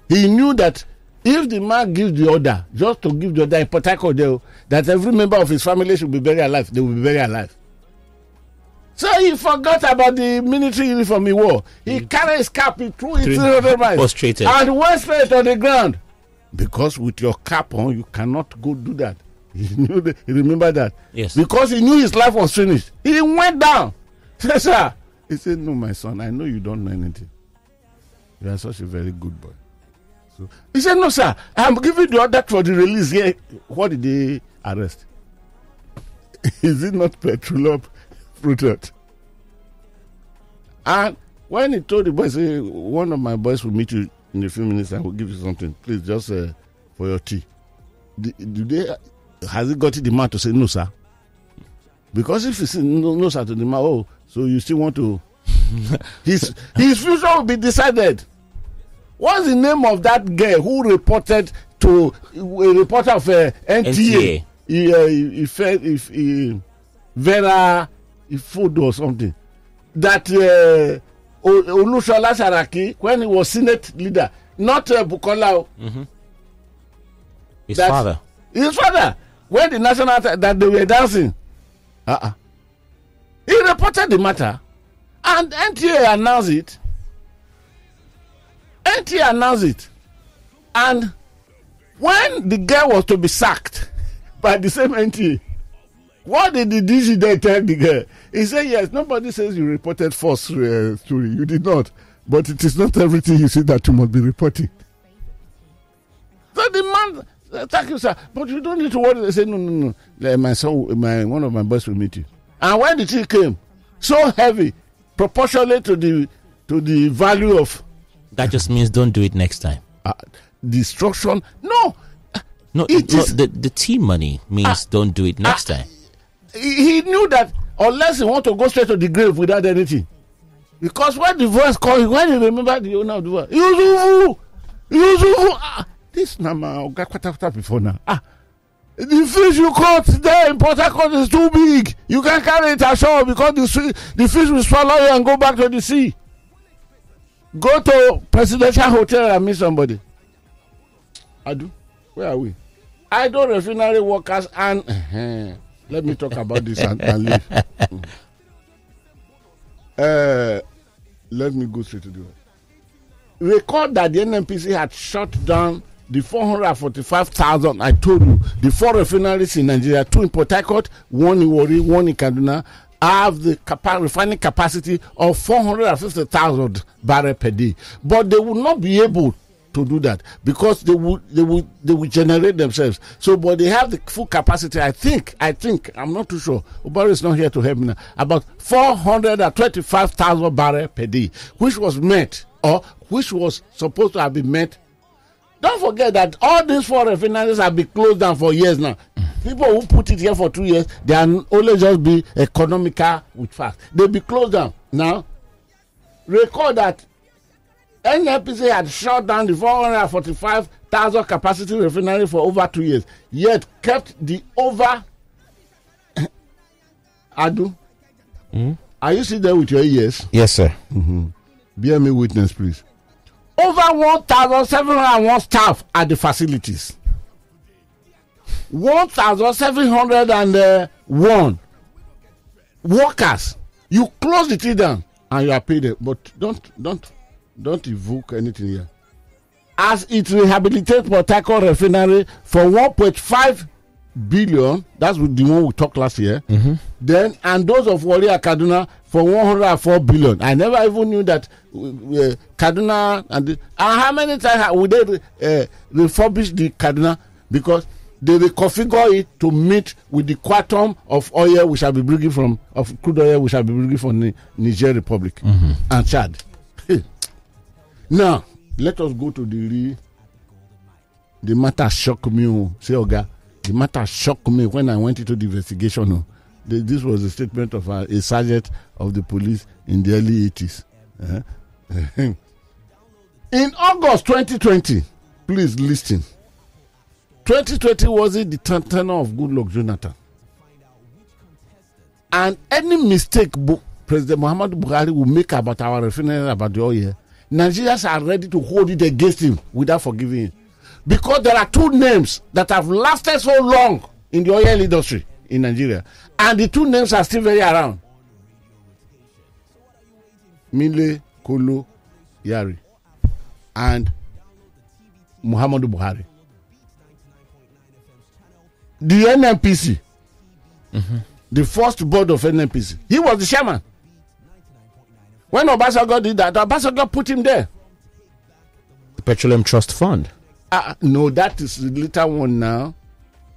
he knew that if the man gives the order, just to give the order in Port Harcourt, that every member of his family should be buried alive, they will be buried alive. So he forgot about the military uniform he wore. He carried his cap, he threw it 300 miles. Prostrated. And went straight on the ground. Because with your cap on, you cannot go do that. He remembered that. Yes. Because he knew his life was finished. He went down. Said, sir. He said, no, my son, I know you don't know anything. You are such a very good boy. So he said, no, sir, I'm giving the order for the release here. What did they arrest? Is it not petrol fruit? And when he told the boy, say, one of my boys will meet you in a few minutes, I will give you something. Please, just for your tea. Has he got the man to say no, sir? Because if he says no, sir, to the man, so you still want to... his future will be decided. What's the name of that girl who reported to a reporter of NTA? Vera Ifodo or something. That Olushola Saraki, when he was Senate leader, not Bukola. Mm-hmm. His father. His father. When the national that they were dancing. He reported the matter. And NTA announced it. And when the girl was to be sacked by the same NTA, what did the DG then tell the girl? He said, yes, nobody says you reported false story. You did not. But it is not everything you see that you must be reporting. So the man, thank you, sir. But you don't need to worry. They said, no. My son, one of my boys will meet you. And when the tea came, so heavy, proportionally to the value of... That just means don't do it next time. Destruction. No, the tea money means don't do it next time. He knew that unless he want to go straight to the grave without anything. Because when the voice called, when he remembered the owner of the voice, Yusufu, this number got quite before now. The fish you caught there in Port Harcourt is too big. You can't carry it ashore because the fish will swallow you and go back to the sea. Go to Presidential Hotel and meet somebody. Adu, where are we? Idle refinery workers and... let me talk about this and leave. Let me go straight to the one. Record that the NNPC had shut down the 445,000, I told you, the 4 refineries in Nigeria, 2 in Port Harcourt, 1 in Warri, 1 in Kaduna, have the refining capacity of 450,000 barrels per day. But they will not be able to do that because they will generate themselves. So, but they have the full capacity. I think, I'm not too sure. Buhari is not here to help me now. About 425,000 barrels per day, which was met, or which was supposed to have been met. Don't forget that all these 4 refineries have been closed down for years now. People who put it here for 2 years, they are only just be economical with facts. They'll be closed down. Now, record that NNPC had shut down the 445,000 capacity refinery for over 2 years, yet kept the over. Adu, are you sitting there with your ears? Yes, sir. Bear me witness, please. Over 1,701 staff at the facilities. 1,701 workers. You close the tree down and you are paid it, but don't evoke anything here. As it rehabilitates Port Harcourt refinery for 1.5 billion, that's the one we talked last year. Then, and those of Wari and Kaduna for 104 billion. I never even knew that Kaduna and how many times would they refurbish the Kaduna, because they reconfigure it to meet with the quantum of oil we shall be bringing from, of crude oil we shall be bringing from Niger Republic and Chad. Now, let us go to the matter shocked me. Say, Oga, the matter shocked me when I went into the investigation. This was a statement of a sergeant of the police in the early 80s. In August 2020, please listen. 2020 was it the tenor of Goodluck Jonathan. And any mistake President Muhammadu Buhari will make about our refinery, about the oil, Nigerians are ready to hold it against him without forgiving him. Because there are two names that have lasted so long in the oil industry in Nigeria. And the two names are still very around. Mile Kolo Yari and Muhammadu Buhari. The NNPC, the first board of NNPC, he was the chairman. When Obasanjo did that, Obasanjo put him there. The Petroleum Trust Fund. No, that is the later one now.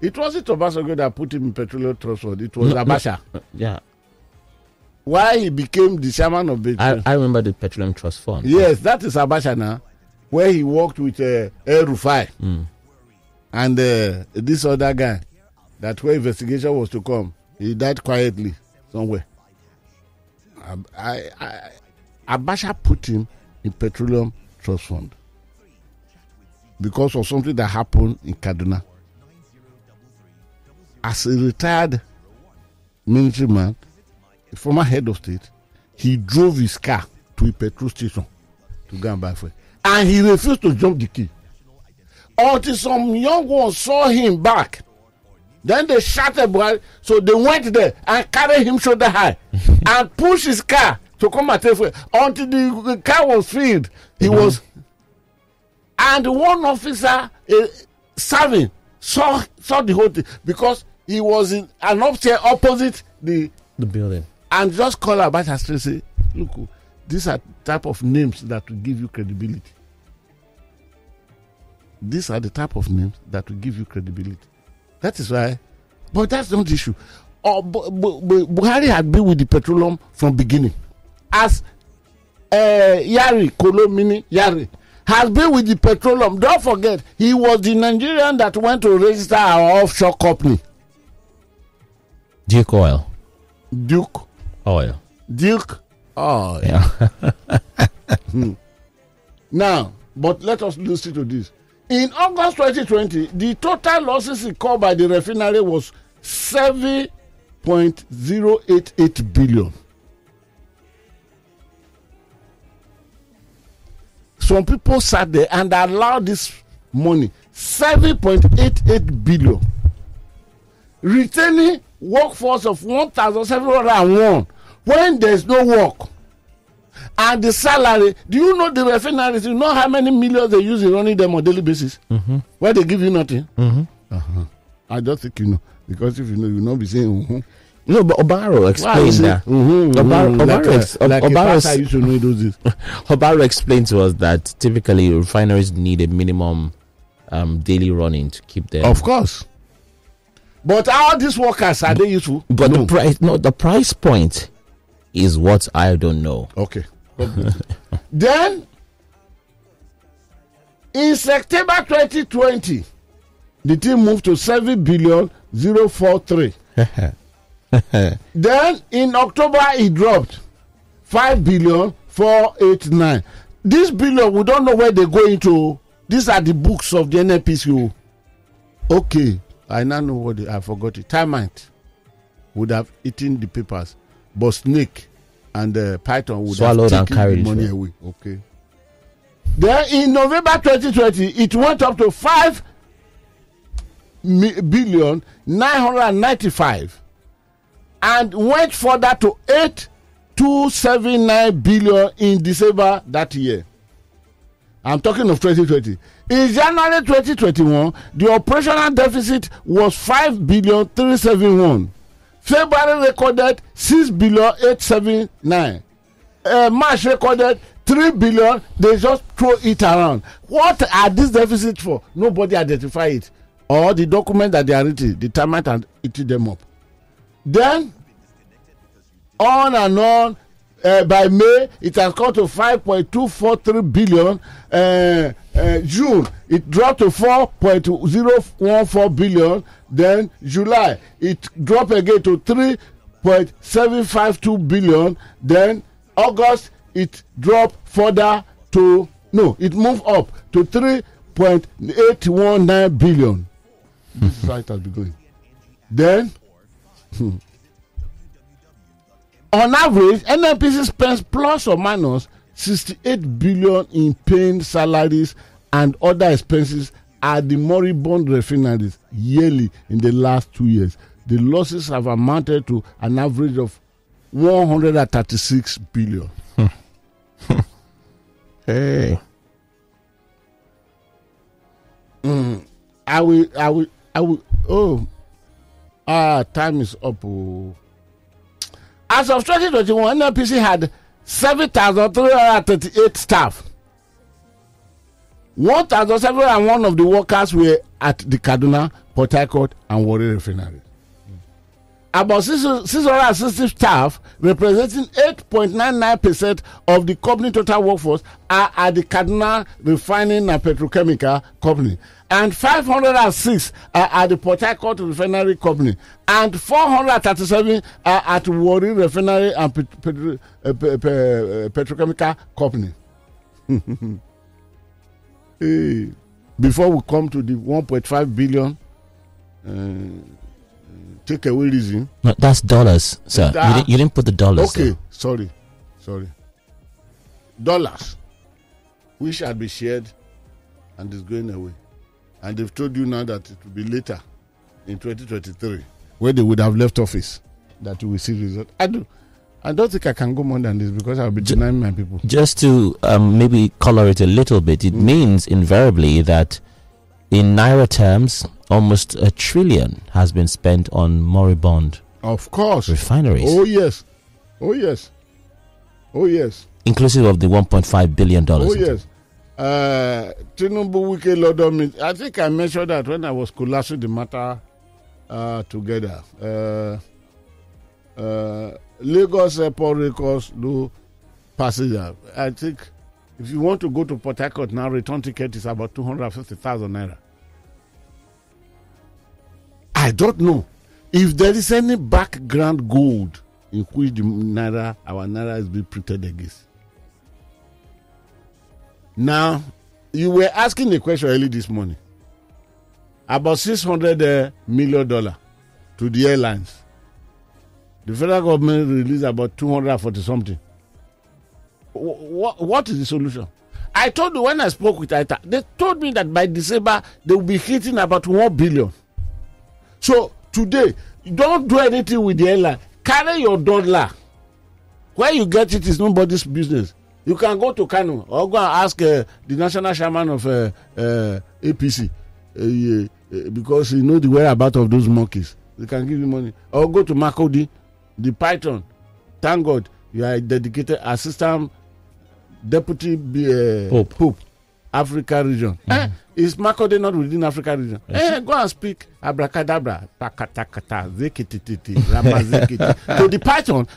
It wasn't Obasanjo that put him in Petroleum Trust Fund. It was Abacha. Yeah. Why he became the chairman of Petroleum? I remember the Petroleum Trust Fund. Yes, that is Abacha now, where he worked with El Rufai and this other guy. That where investigation was to come, he died quietly somewhere. Abacha put him in Petroleum Trust Fund because of something that happened in Kaduna. As a retired military man, a former head of state, he drove his car to a petrol station to go and buy fuel. And he refused to jump the key until some young ones saw him back. Then they shouted, so they went there and carried him shoulder high and pushed his car to come and take fuel until the car was filled. He was, and one officer serving saw the whole thing because he was in an upstairs opposite the building, and just called about us and say, "Look, these are type of names that will give you credibility. These are the type of names that will give you credibility." That is why, but that's not the issue. Buhari had been with the petroleum from beginning. As Yari, Kolo Mini Yari, has been with the petroleum. Don't forget, he was the Nigerian that went to register our offshore company. Duke Oil. Duke Oil. Yeah. Now, but let us listen to this. In August 2020, the total losses incurred by the refinery was 7.088 billion. Some people sat there and allowed this money, 7.88 billion. Retaining workforce of 1,701 when there's no work. And the salary, do you know the refineries? You know how many millions they use in running them on a daily basis? Where they give you nothing? I don't think you know. Because if you know, you'll not be saying, No, but Obaro explained that. Obaro used to know those days. Obaro explained to us that typically refineries need a minimum daily running to keep them. Of course. But all these workers, are they useful? But the price point is what I don't know. Okay. Then, in September 2020, the team moved to 7,043. Then, in October, it dropped 5,489. this billion, we don't know where they go into. These are the books of the NNPC. Okay, I now know what I forgot it. Termite would have eaten the papers, but snake and python would swallowed have and taken carried the money away. Okay. Then in November 2020, it went up to 5 billion 995 and went further to 8,279 billion in December that year. I'm talking of 2020. In January 2021, the operational deficit was 5 billion 371. February recorded 6 billion 879. March recorded 3 billion. They just throw it around. What are these deficits for? Nobody identify it. Or the document that they are written, the termite and eating them up. Then, on and on, by May, it has gone to 5.243 billion. June, it dropped to 4.014 billion. Then, July, it dropped again to 3.752 billion. Then, August, it dropped further to, it moved up to 3.819 billion. This is how it has been going. Then, on average, NNPC spends plus or minus 68 billion in paying salaries and other expenses at the moribund refineries yearly in the last 2 years. The losses have amounted to an average of 136 billion. Hey. I will. Time is up. Oh. As of 2021, NNPC had 7,338 staff. 1,701 of the workers were at the Kaduna, Port Harcourt, and Warri refineries. About 660 staff, representing 8.99% of the company total workforce, are at the Kaduna Refining and Petrochemical Company, and 506 are at the Port Harcourt Refinery Company, and 437 are at Warri Refinery and Petrochemical Company. Hey. Before we come to the 1.5 billion take away reason. No, that's dollars, sir. You didn't put the dollars. Okay, there. sorry. Dollars, which shall be shared and is going away. And they've told you now that it will be later in 2023, where they would have left office, that we will see result. I don't think I can go more than this because I'll be denying my people. Just to maybe color it a little bit, it means invariably that in Naira terms, almost $1 trillion has been spent on moribund refineries. Oh yes. Inclusive of the $1.5 billion. Oh yes. Tinubu Wike Lodom, I think I mentioned that when I was collapsing the matter together. Lagos Airport records no passenger. I think if you want to go to Port Harcourt now, return ticket is about 250,000 naira. I don't know if there is any background gold in which the naira, our naira, is being printed against. Now, you were asking a question early this morning about $600 million to the airlines. The federal government released about 240 something. What is the solution? I told you when I spoke with ITA, they told me that by December they will be hitting about 1 billion. So today, don't do anything with the airline. Carry your dollar. Where you get it is nobody's business. You can go to Kano or go and ask the national chairman of APC because he knows the whereabouts of those monkeys. They can give you money. Or go to Makodi, the Python. Thank God you are a dedicated assistant deputy Pope, Africa region. Is Makode not within Africa region? Go and speak abracadabra, pakatakata, zekititi, rabazekiti. So the Python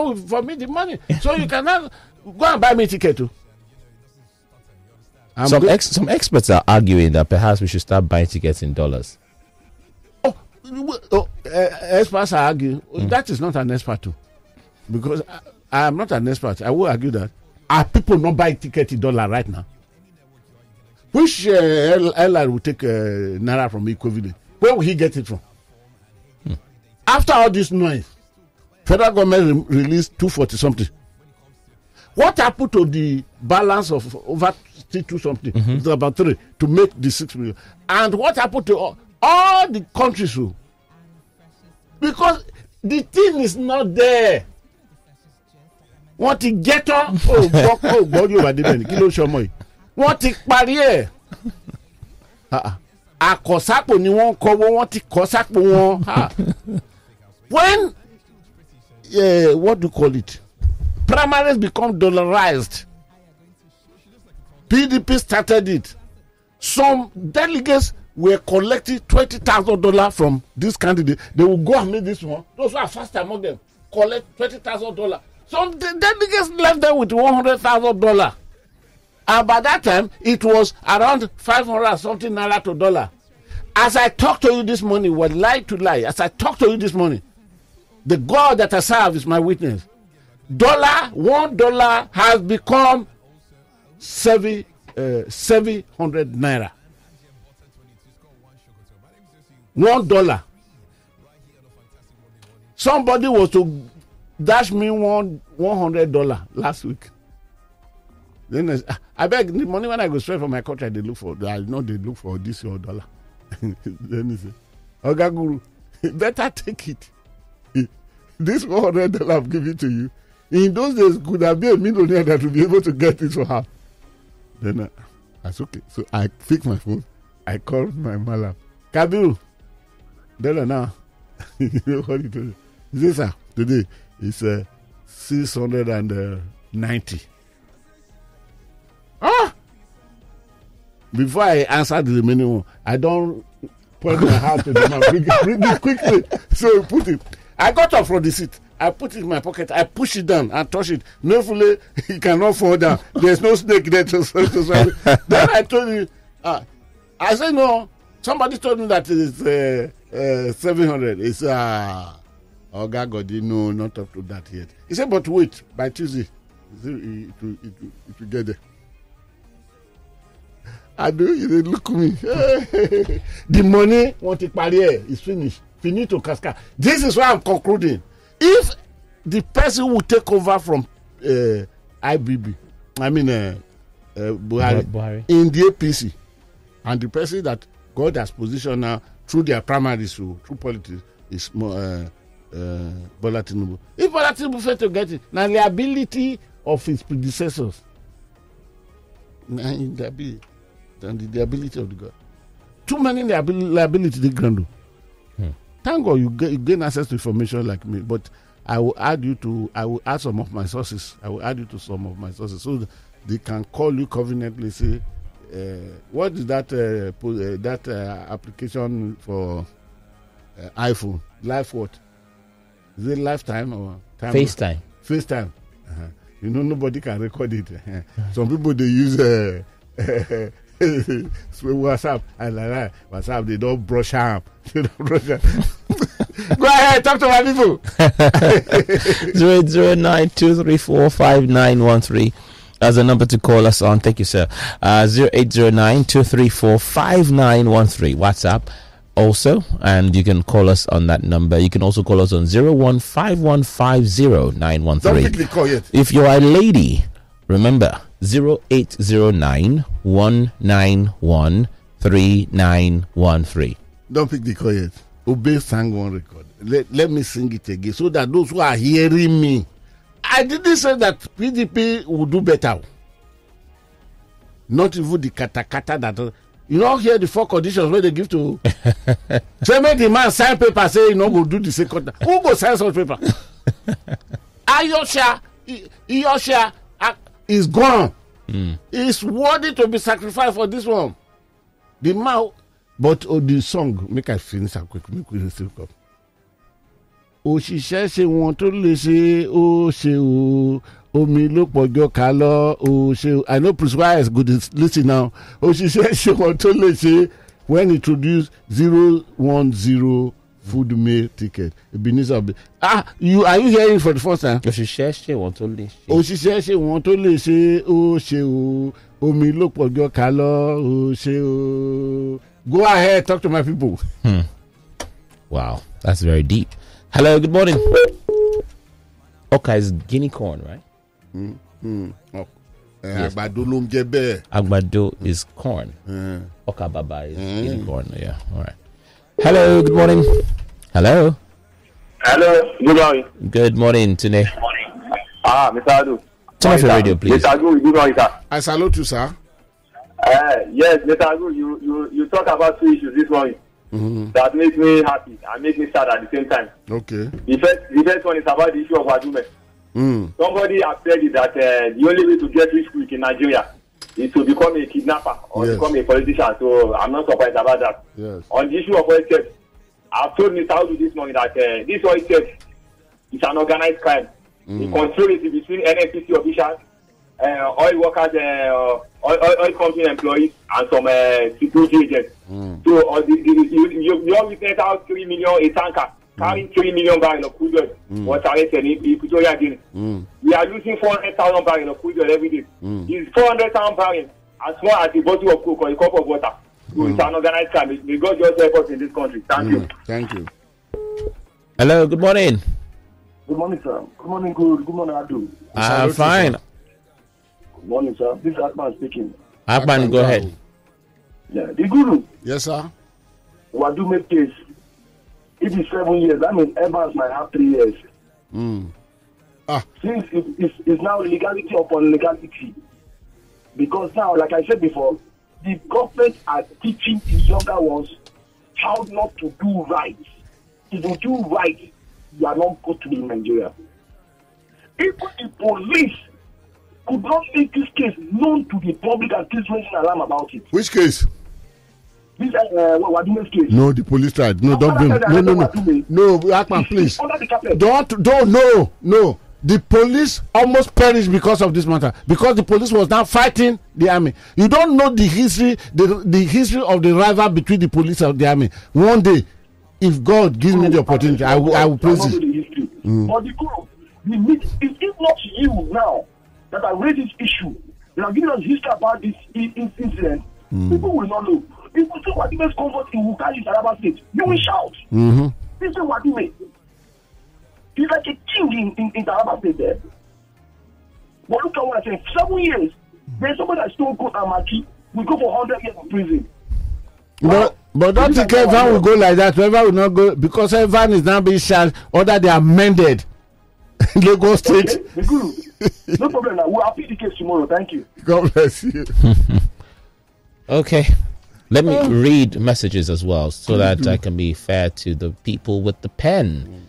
will for me the money. So you cannot go and buy me ticket too. Some experts are arguing that perhaps we should start buying tickets in dollars. Experts are arguing. That is not an expert too. Because I am not an expert. I will argue that. Are people not buying ticket in dollar right now? Which airline will take Naira from equivalent? Where will he get it from? After all this noise, federal government released 240 something. What happened to the balance of over 2 something? It's about 3 to make the 6 million. And what happened to all the countries? Because the thing is not there. Wọ́n ti get on gbọ́ Yorùbá débẹ̀ ní kí ló ṣọmọ yìí. Wọ́n ti parí ẹ̀. Àkọsápò ni wọ́n kọ́wọ́, wọ́n ti kọ́sápò wọn. When what do you call it? Primaries become dollarized. PDP started it. Some delegates were collecting $20,000 from this candidate. They will go and make this one. Those who are fast among them collect $20,000. Some delegates left them with $100,000. And by that time, it was around 500 something Naira to dollar. As I talk to you this morning, well, lie to lie. As I talk to you this morning, the God that I serve is my witness. $1 has become 700 Naira. $1. Somebody was to dash me $100 last week. Then I beg the money when I go straight from my country. They look for. I know they look for this or dollar. Then he say, "Oga Guru, better take it. This $100 I've given to you. In those days, could have been a millionaire that would be able to get it for her." Then that's okay. So I pick my phone. I called my malam. Kabiru, then now, you know what he told me? He says, "Sir, today it's 690." Before I answer the remaining one, I don't point my hand to the man. Bring it quickly. So he put it. I got up from the seat. I put it in my pocket. I push it down and touch it. Hopefully, he cannot fall down. There's no snake there to Then I told you, I said, no. Somebody told me that it's 700. It's, oh, God, no, not up to that yet. He said, but wait, by Tuesday, it will get there. I do, you look at me. The money, what it is finished. Finito cascade. This is why I'm concluding. If the person who take over from IBB, Buhari, in the APC, and the person that God has positioned now through their primaries, through politics, is more Bola Tinubu. If Bola Tinubu fail to get it, now the ability of his predecessors, the ability of the God. Too many liability they can do. Thank God you gain access to information like me, but I will add some of my sources. I will add you to some of my sources so they can call you conveniently. Say, what is that application for iPhone? Life what? Is it lifetime or time? FaceTime. FaceTime. You know, nobody can record it. Some people they use WhatsApp and like WhatsApp. They don't brush up. Go ahead, talk to my people. 0809-234-5913 as a number to call us on. Thank you, sir. 0809-234-5913 WhatsApp also, and you can call us on that number. You can also call us on 015150913. Don't pick the call yet. If you're a lady, remember 0809-191-3913. Don't pick the call yet. Obey sang one record. Let me sing it again so that those who are hearing me, I didn't say that PDP will do better. Not even the kata that you don't hear the 4 conditions where they give to. So make the man sign paper say you know go do the second. Who go sign such paper? Ayosha is gone. It's worthy to be sacrificed for this one. The man. But the song, make I finish it quick. Make we still come. Òṣìṣẹ́ ṣe wọn tó lè ṣe ó ṣe o omi ló pọ̀jọ́ ká lọ ó ṣe o. I know Prince Why is good. Listen now. Òṣìṣẹ́ ṣe wọn tó lè ṣe when introduced 010 food meal ticket. You are you hearing for the first time? Òṣìṣẹ́ ṣe wọ́n tó lè ṣe. Òṣìṣẹ́ ṣe wọ́n tó lè ṣe ó ṣe o omi ló pọ̀ jọ ká lọ ó ṣe o. Go ahead, talk to my people. Wow, that's very deep. Hello, good morning. Oka is guinea corn, right? Yes. Àgbàdo ló ń jẹ bẹ́ẹ̀. Àgbàdo is corn. Oka baba is guinea corn. Yeah, all right. Hello, good morning. Hello. Hello, good morning. Good morning, Tune. Mr. Adu. Turn off your radio, please. Mr. Adu, good morning, sir. I salute you, sir. Yes, Mr. Adu, you talk about two issues this morning that make me happy and make me sad at the same time. Okay. The first one is about the issue of Wadume. Somebody has said that the only way to get rich quick in Nigeria is to become a kidnapper or become a politician. So I'm not surprised about that. Yes. On the issue of oil theft, I've told Mr. Adu this morning that this oil theft is an organized crime. The conspiracy between NNPC officials, oil workers, oil company employees, and some security agents. So you all witnessed how 3 million a tanker carrying 3 million barrels of crude oil was arrested in Equatorial Guinea. We are losing 400,000 barrels of crude oil every day. It's 400,000 barrels as small as a bottle of Coke or a cup of water. So it's an organized crime. May God just help us in this country. Thank you. Thank you. Hello, good morning. Good morning, sir. Good morning, good morning, Adu. I'm fine. Good morning, sir. This is Akman speaking. Akman, go ahead. Yeah, the Guru. Yes, sir. Wadume case. It is 7 years. That means Evans might have 3 years. Since it's now legality upon legality. Because now, like I said before, the government are teaching the younger ones how not to do right. If you do right, you are not good to be in Nigeria. Even the police could not make this case known to the public and keep raising alarm about it. Which case? This Wadume's case. No, the police tried. No, don't blame. No, Akman, please. Under the carpet. No. The police almost perished because of this matter. Because the police was now fighting the army. You don't know the history, the history of the rival between the police and the army. One day, if God gives me the opportunity, I will praise it. But the group, it's not you now that are raising this issue. You are giving us history about this incident. People will not know. If you see Wadume's comfort in Wukari, Taraba State, you will shout. This is Wadume. He's like a king in Taraba State there. But look at what I said. 7 years. There's somebody that stole goat and maki. We go for 100 years in prison. But don't think Evan will go like that. Evan will not go because Evan is now being charged order they amended Lagos State. Okay. No problem now. We'll appeal the case tomorrow. Thank you. God bless you. Okay. Let me read messages as well so that I can be fair to the people with the pen.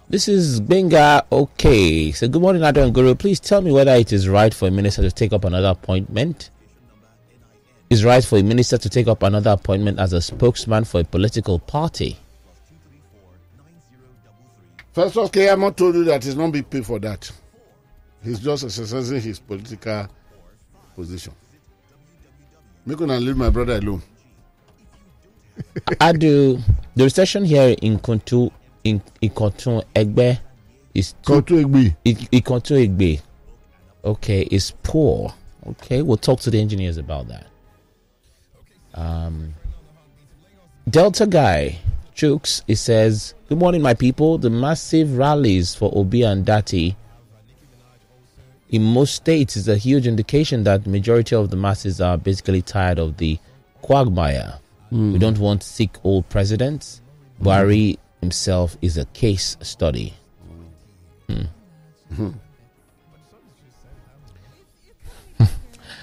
This is Benga. Okay. So good morning, Ado and Guru. Please tell me whether it is right for a minister to take up another appointment. Is right for a minister to take up another appointment as a spokesman for a political party? First of all, Keyamo told you that he's not being paid for that. He's just exercising his political position. Make una leave my brother alone. I do. The recession here in Kontu Egbe is Kontu Egbe. Okay, is poor. Okay, we'll talk to the engineers about that. Delta guy Chooks, it says, good morning, my people. The massive rallies for Obi and Dati in most states is a huge indication that the majority of the masses are basically tired of the quagmire. We don't want sick old presidents. Buhari himself is a case study.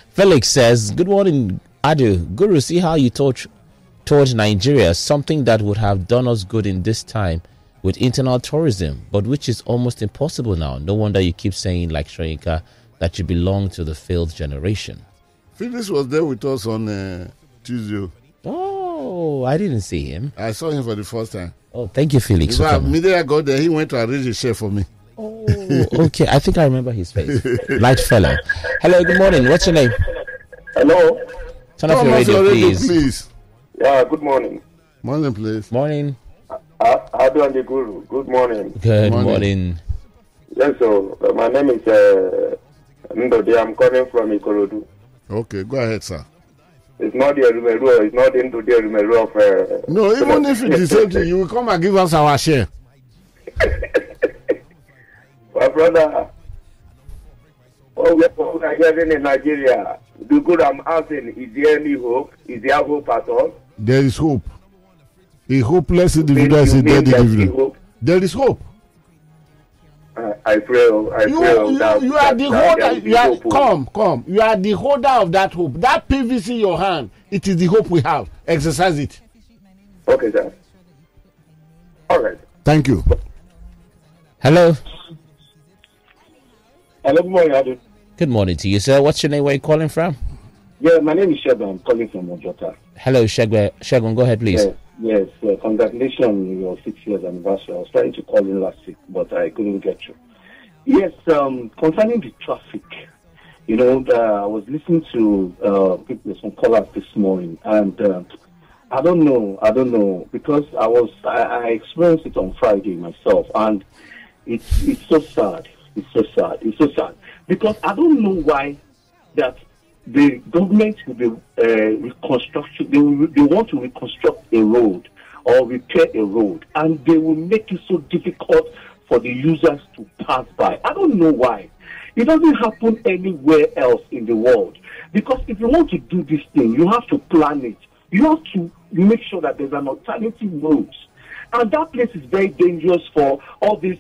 Felix says, good morning, Adu. Guru, see how you towards Nigeria, something that would have done us good in this time with internal tourism, but which is almost impossible now. No wonder you keep saying, like Shoyinka, that you belong to the failed generation. Felix was there with us on Tuesday. Oh, I didn't see him. I saw him for the first time. Oh, thank you, Felix. Immediately I got there, he went to arrange a share for me. Oh, okay. I think I remember his face. Light fellow. Hello, good morning. What's your name? Hello. Turn off your radio, please. Yeah, good morning. Morning, please. Morning. How do the Guru? Good morning. Good morning. Yes, so my name is Ndodi. I'm calling from Ikorodu. Okay, go ahead, sir. It's not the Erumeru. It's not into the Erumeru of. No, even if it is same thing, you will come and give us our share. My brother, what we are getting in Nigeria, the good I'm asking, is there any hope? Is there hope at all? There is hope. A hopeless individual is a dead individual. There is hope. I pray. You are the holder. Come. You are the holder of that hope. That PVC in your hand, it is the hope we have. Exercise it. Okay, sir. All right. Thank you. Hello. Hello, good morning, Adu. Good morning to you, sir. What's your name? Where are you calling from? Yeah, my name is Shegun. I'm calling from Ojota. Hello, Shegun. Go ahead, please. Yes, congratulations on your 6 years anniversary. I was trying to call in last week, but I couldn't get you. Yes, concerning the traffic, I was listening to some callers this morning, and I don't know, because I experienced it on Friday myself, and it's so sad. It's so sad because I don't know why that the government will be reconstruction. They want to reconstruct a road or repair a road, and they will make it so difficult for the users to pass by. I don't know why. It doesn't happen anywhere else in the world, because if you want to do this thing, you have to plan it. You have to make sure that there's an alternative route. And that place is very dangerous for all these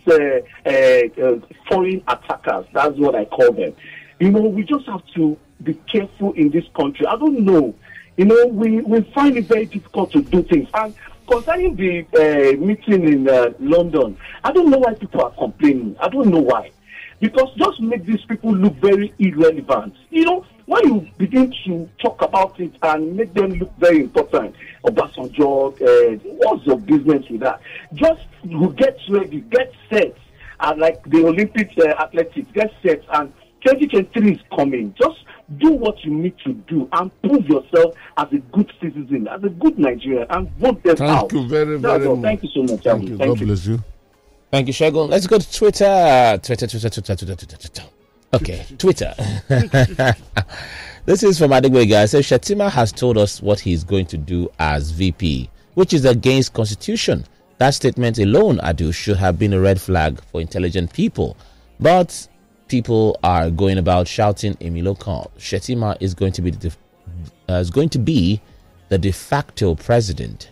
foreign attackers. That's what I call them. We just have to be careful in this country. I don't know. We find it very difficult to do things. And concerning the meeting in London, I don't know why people are complaining. I don't know why. Because just make these people look very irrelevant. When you begin to talk about it and make them look very important, Obasanjo, what's your business with that? Just get ready, get set, and like the Olympic athletics, get set, and 2023 is coming. Just do what you need to do and prove yourself as a good citizen, as a good Nigerian, and vote them out. Thank you very much. Thank you so much. Thank you. God bless you. Thank you, Shegun. Let's go to Twitter. Okay, Twitter. This is from Adigwega. It says Shetima has told us what he's going to do as VP, which is against Constitution. That statement alone, Adu, should have been a red flag for intelligent people. But people are going about shouting Emilokon. Shetima is going to be the de facto president.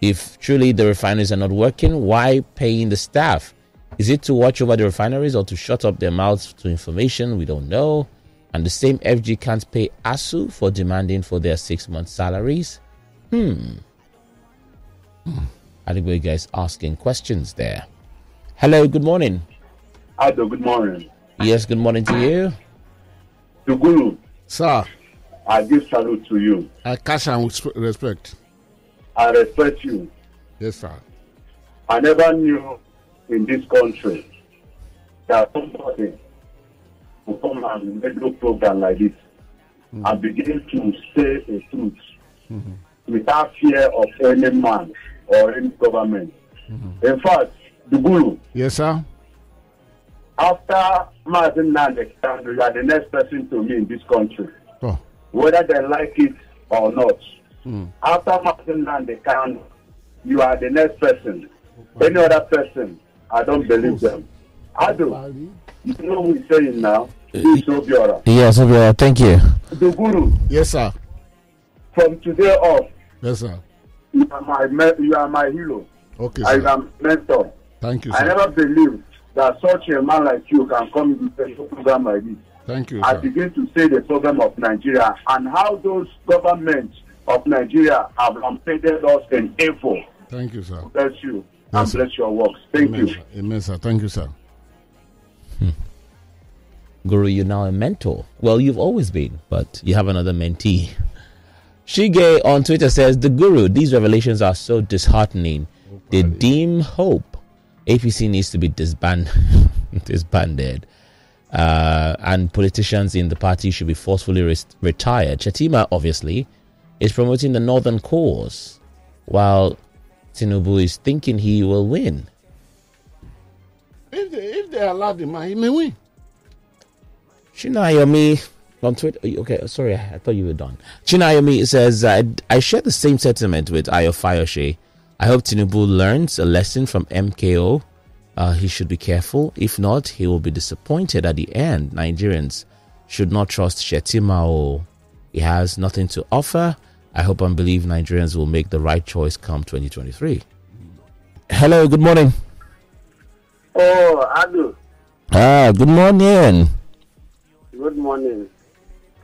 If truly the refineries are not working, why paying the staff? Is it to watch over the refineries or to shut up their mouths to information? We don't know. And the same FG can't pay ASU for demanding for their 6-month salaries? I think you guys asking questions there. Hello, good morning. Ado, good morning. Yes, good morning to you. The Guru. Sir. I give salute to you. I cash and with respect. I respect you. Yes, sir. I never knew in this country that somebody will come and make a program like this and begin to say the truth without fear of any man or any government. In fact, the Guru. Yes, sir. After Martin Nandek, you are the next person to me in this country. Oh. Whether they like it or not. After Martin Nandek, you are the next person. Any other person, I don't believe them. I do. You know who is saying now? This Obiora. Yes, Obiora, thank you. The Guru. Yes, sir. From today off. Yes, sir. You are my hero. Okay, I sir. am mentor. Thank you, sir. I never believed that such a man like you can come to a program like this. Thank you, I sir. begin to say the problem of Nigeria and how those governments of Nigeria have rampaged us in evil. Thank you, sir. Bless you Yes, and bless your works. Thank Amen, you. sir. Amen, sir. Thank you, sir. Guru, you're now a mentor. Well, you've always been, but you have another mentee. Shige on Twitter says, the Guru, these revelations are so disheartening. They dim hope. APC needs to be disbanded. And politicians in the party should be forcefully retired. Shetima, obviously, is promoting the northern cause. while Tinubu is thinking he will win. If they allow the man, he may win. Chinayomi on Twitter. Okay, sorry, I thought you were done. Chinayomi says, I share the same sentiment with Ayo Fayoshe. I hope Tinubu learns a lesson from MKO. He should be careful. If not, he will be disappointed at the end. Nigerians should not trust Shetima. He has nothing to offer. I hope and believe Nigerians will make the right choice come 2023. Hello, good morning. Oh, Adu. Good morning. Good morning.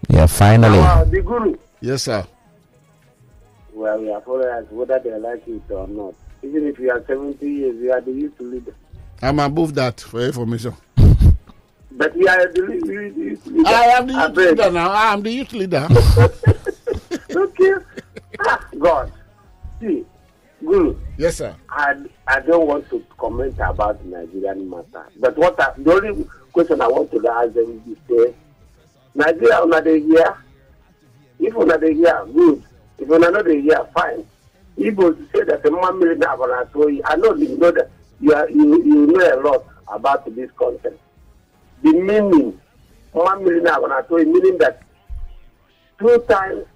Yeah, finally. The Guru. Yes, sir. Well, we are followers, whether they like it or not. Even if you are 70 years, we are the youth leader. I'm above that for information. But we are the youth leader. I am the youth leader now. I am the youth leader. Okay. God. See, Guru. Yes, sir. I don't want to comment about the Nigerian matter. But the only question I want to ask them is, Nigeria, another year? If another year, good. If another year, fine. People say that the 1 million laboratory, I know you know that you know a lot about this concept. The meaning, 1 million laboratory, meaning that 2 times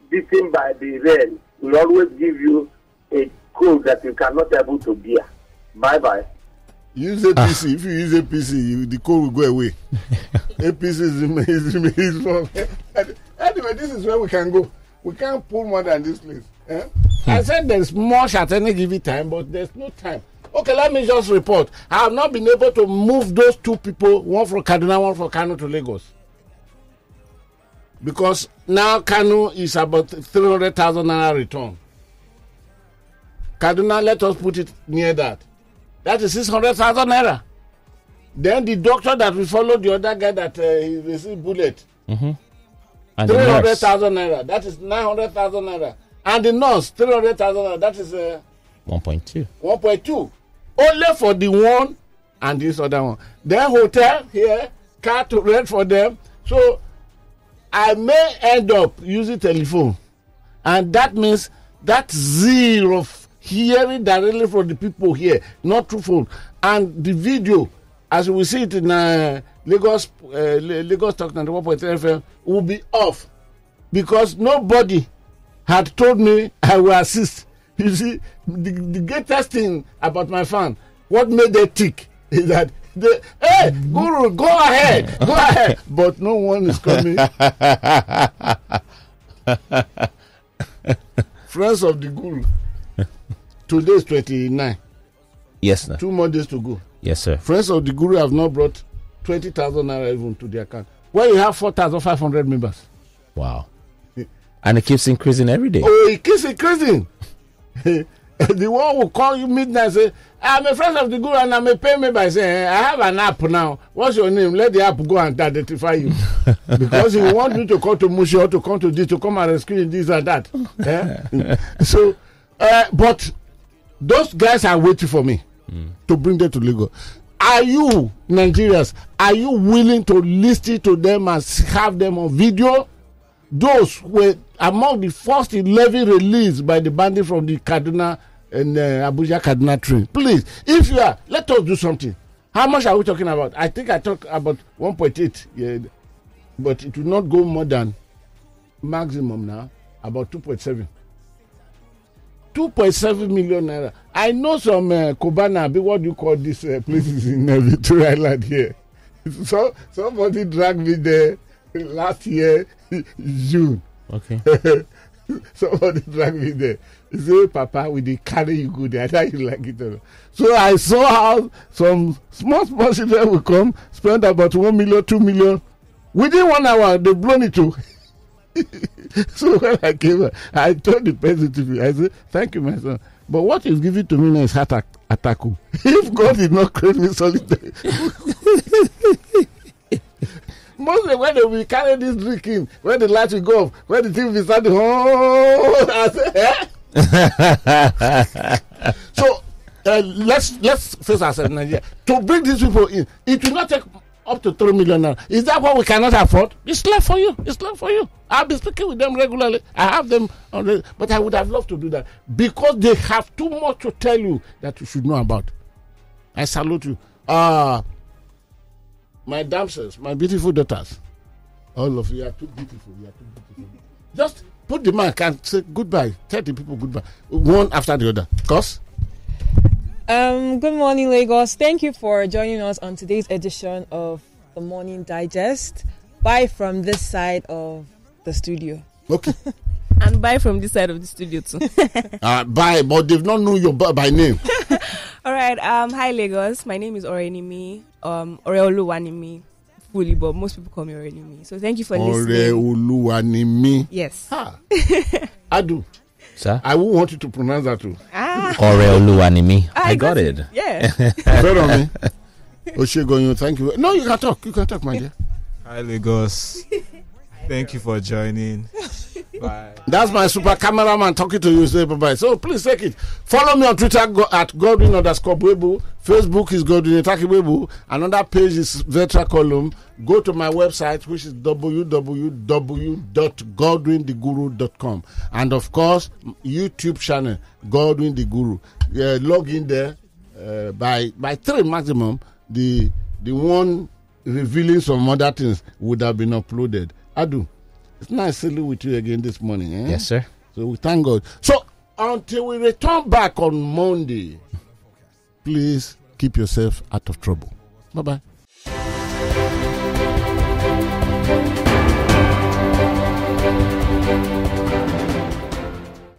beaten by the rain will always give you a cold that you cannot able to bear. Bye-bye. Use APC. If you use APC, the cold will go away. APC is wrong. Anyway, this is where we can go. We can't pull more than this place. I said there's much at any given time, but there's no time. Okay, let me just report. I have not been able to move those 2 people, one from Kaduna, one from Kano to Lagos. Because now Kano is about 300,000 naira return. Kaduna, let us put it near that. That is 600,000 naira. Then the doctor that we followed, the other guy that he received bullet. Mm-hmm. 300,000 naira. That is 900,000 naira. And the nurse, 300,000 naira. That is 1.2. 1.2. Only for the one and this other one. Then hotel here, car to rent for them. So I may end up using telephone. And that means that zero of hearing directly from the people here, not through phone. And the video, as we see it in Lagos Talk 91.3 FM, will be off. Because nobody had told me I will assist. You see, the greatest thing about my fan, what made them tick, is that hey, Guru, go ahead. But no one is coming. Friends of the Guru. Today is 29. Yes, sir. 2 more days to go. Yes, sir. Friends of the Guru have not brought 20,000 naira even to their account. Well, you have 4,500 members. Wow. And it keeps increasing every day. Oh, it keeps increasing. The one who call you midnight say, I'm a friend of the Guru and I'm a pay me by saying, I have an app now. What's your name? Let the app go and identify you. Because he want you to come to Mushi or to come to this, to come and rescue this and that. So, but those guys are waiting for me to bring them to Lagos. Are you, Nigerians, are you willing to listen to them and have them on video? Those were among the first 11 released by the bandit from the Kaduna and Abuja Kaduna train. Please, if you are, let us do something. How much are we talking about? I think I talk about 1.8, yeah, but it will not go more than maximum now, about 2.7. 2.7 million naira. I know some Kobana, what do you call these places in Victoria Island here? So somebody dragged me there last year, June. Okay. Somebody dragged me there. He said, Papa, we did carry you good. I thought you like it. So I saw how some small children will come, spend about 1 million, 2 million. Within 1 hour, they've blown it too. So when I came, I told the person to me, I said, thank you, my son. But what is given to me now is heart attack. If God did not create me solitary. Mostly when they will carry this drink in, when the light will go off, when the thing will start to So let's face ourselves, Nigeria. To bring these people in, it will not take up to 3 million naira. Is that what we cannot afford? It's left for you. It's left for you. I'll be speaking with them regularly. I have them on the, but I would have loved to do that because they have too much to tell you that you should know about. I salute you. My damsels, my beautiful daughters, all of you are too beautiful. You are too beautiful. Just put the mic and say goodbye. Tell the people goodbye. One after the other. Cause? Good morning, Lagos. Thank you for joining us on today's edition of the Morning Digest. Bye from this side of the studio. Okay. And bye from this side of the studio too. Bye, but they've not known your by name. All right. Hi, Lagos. My name is Orenimi. Oreoluwanimi. Fully, but most people call me Orenimi. So thank you for listening. Oreoluwanimi. Yes. Adu. Sir? I will want you to pronounce that too. Oreoluwanimi. I got it. Yeah. Follow me. Oshigonyo, thank you. No, you can talk. You can talk, my dear. Hi, Lagos. Thank you for joining. Bye. That's my super cameraman talking to you. Say bye-bye. So please take it. Follow me on Twitter at Godwin_Webu. Facebook is Godwin Webu. Another page is Vetra Column. Go to my website, which is www.godwintheguru.com. And of course, YouTube channel, Godwin the Guru. Log in there by 3 maximum. The one revealing some other things would have been uploaded. Adu, it's nice sitting with you again this morning. Eh? Yes, sir. So we thank God. So until we return back on Monday, please keep yourself out of trouble. Bye-bye.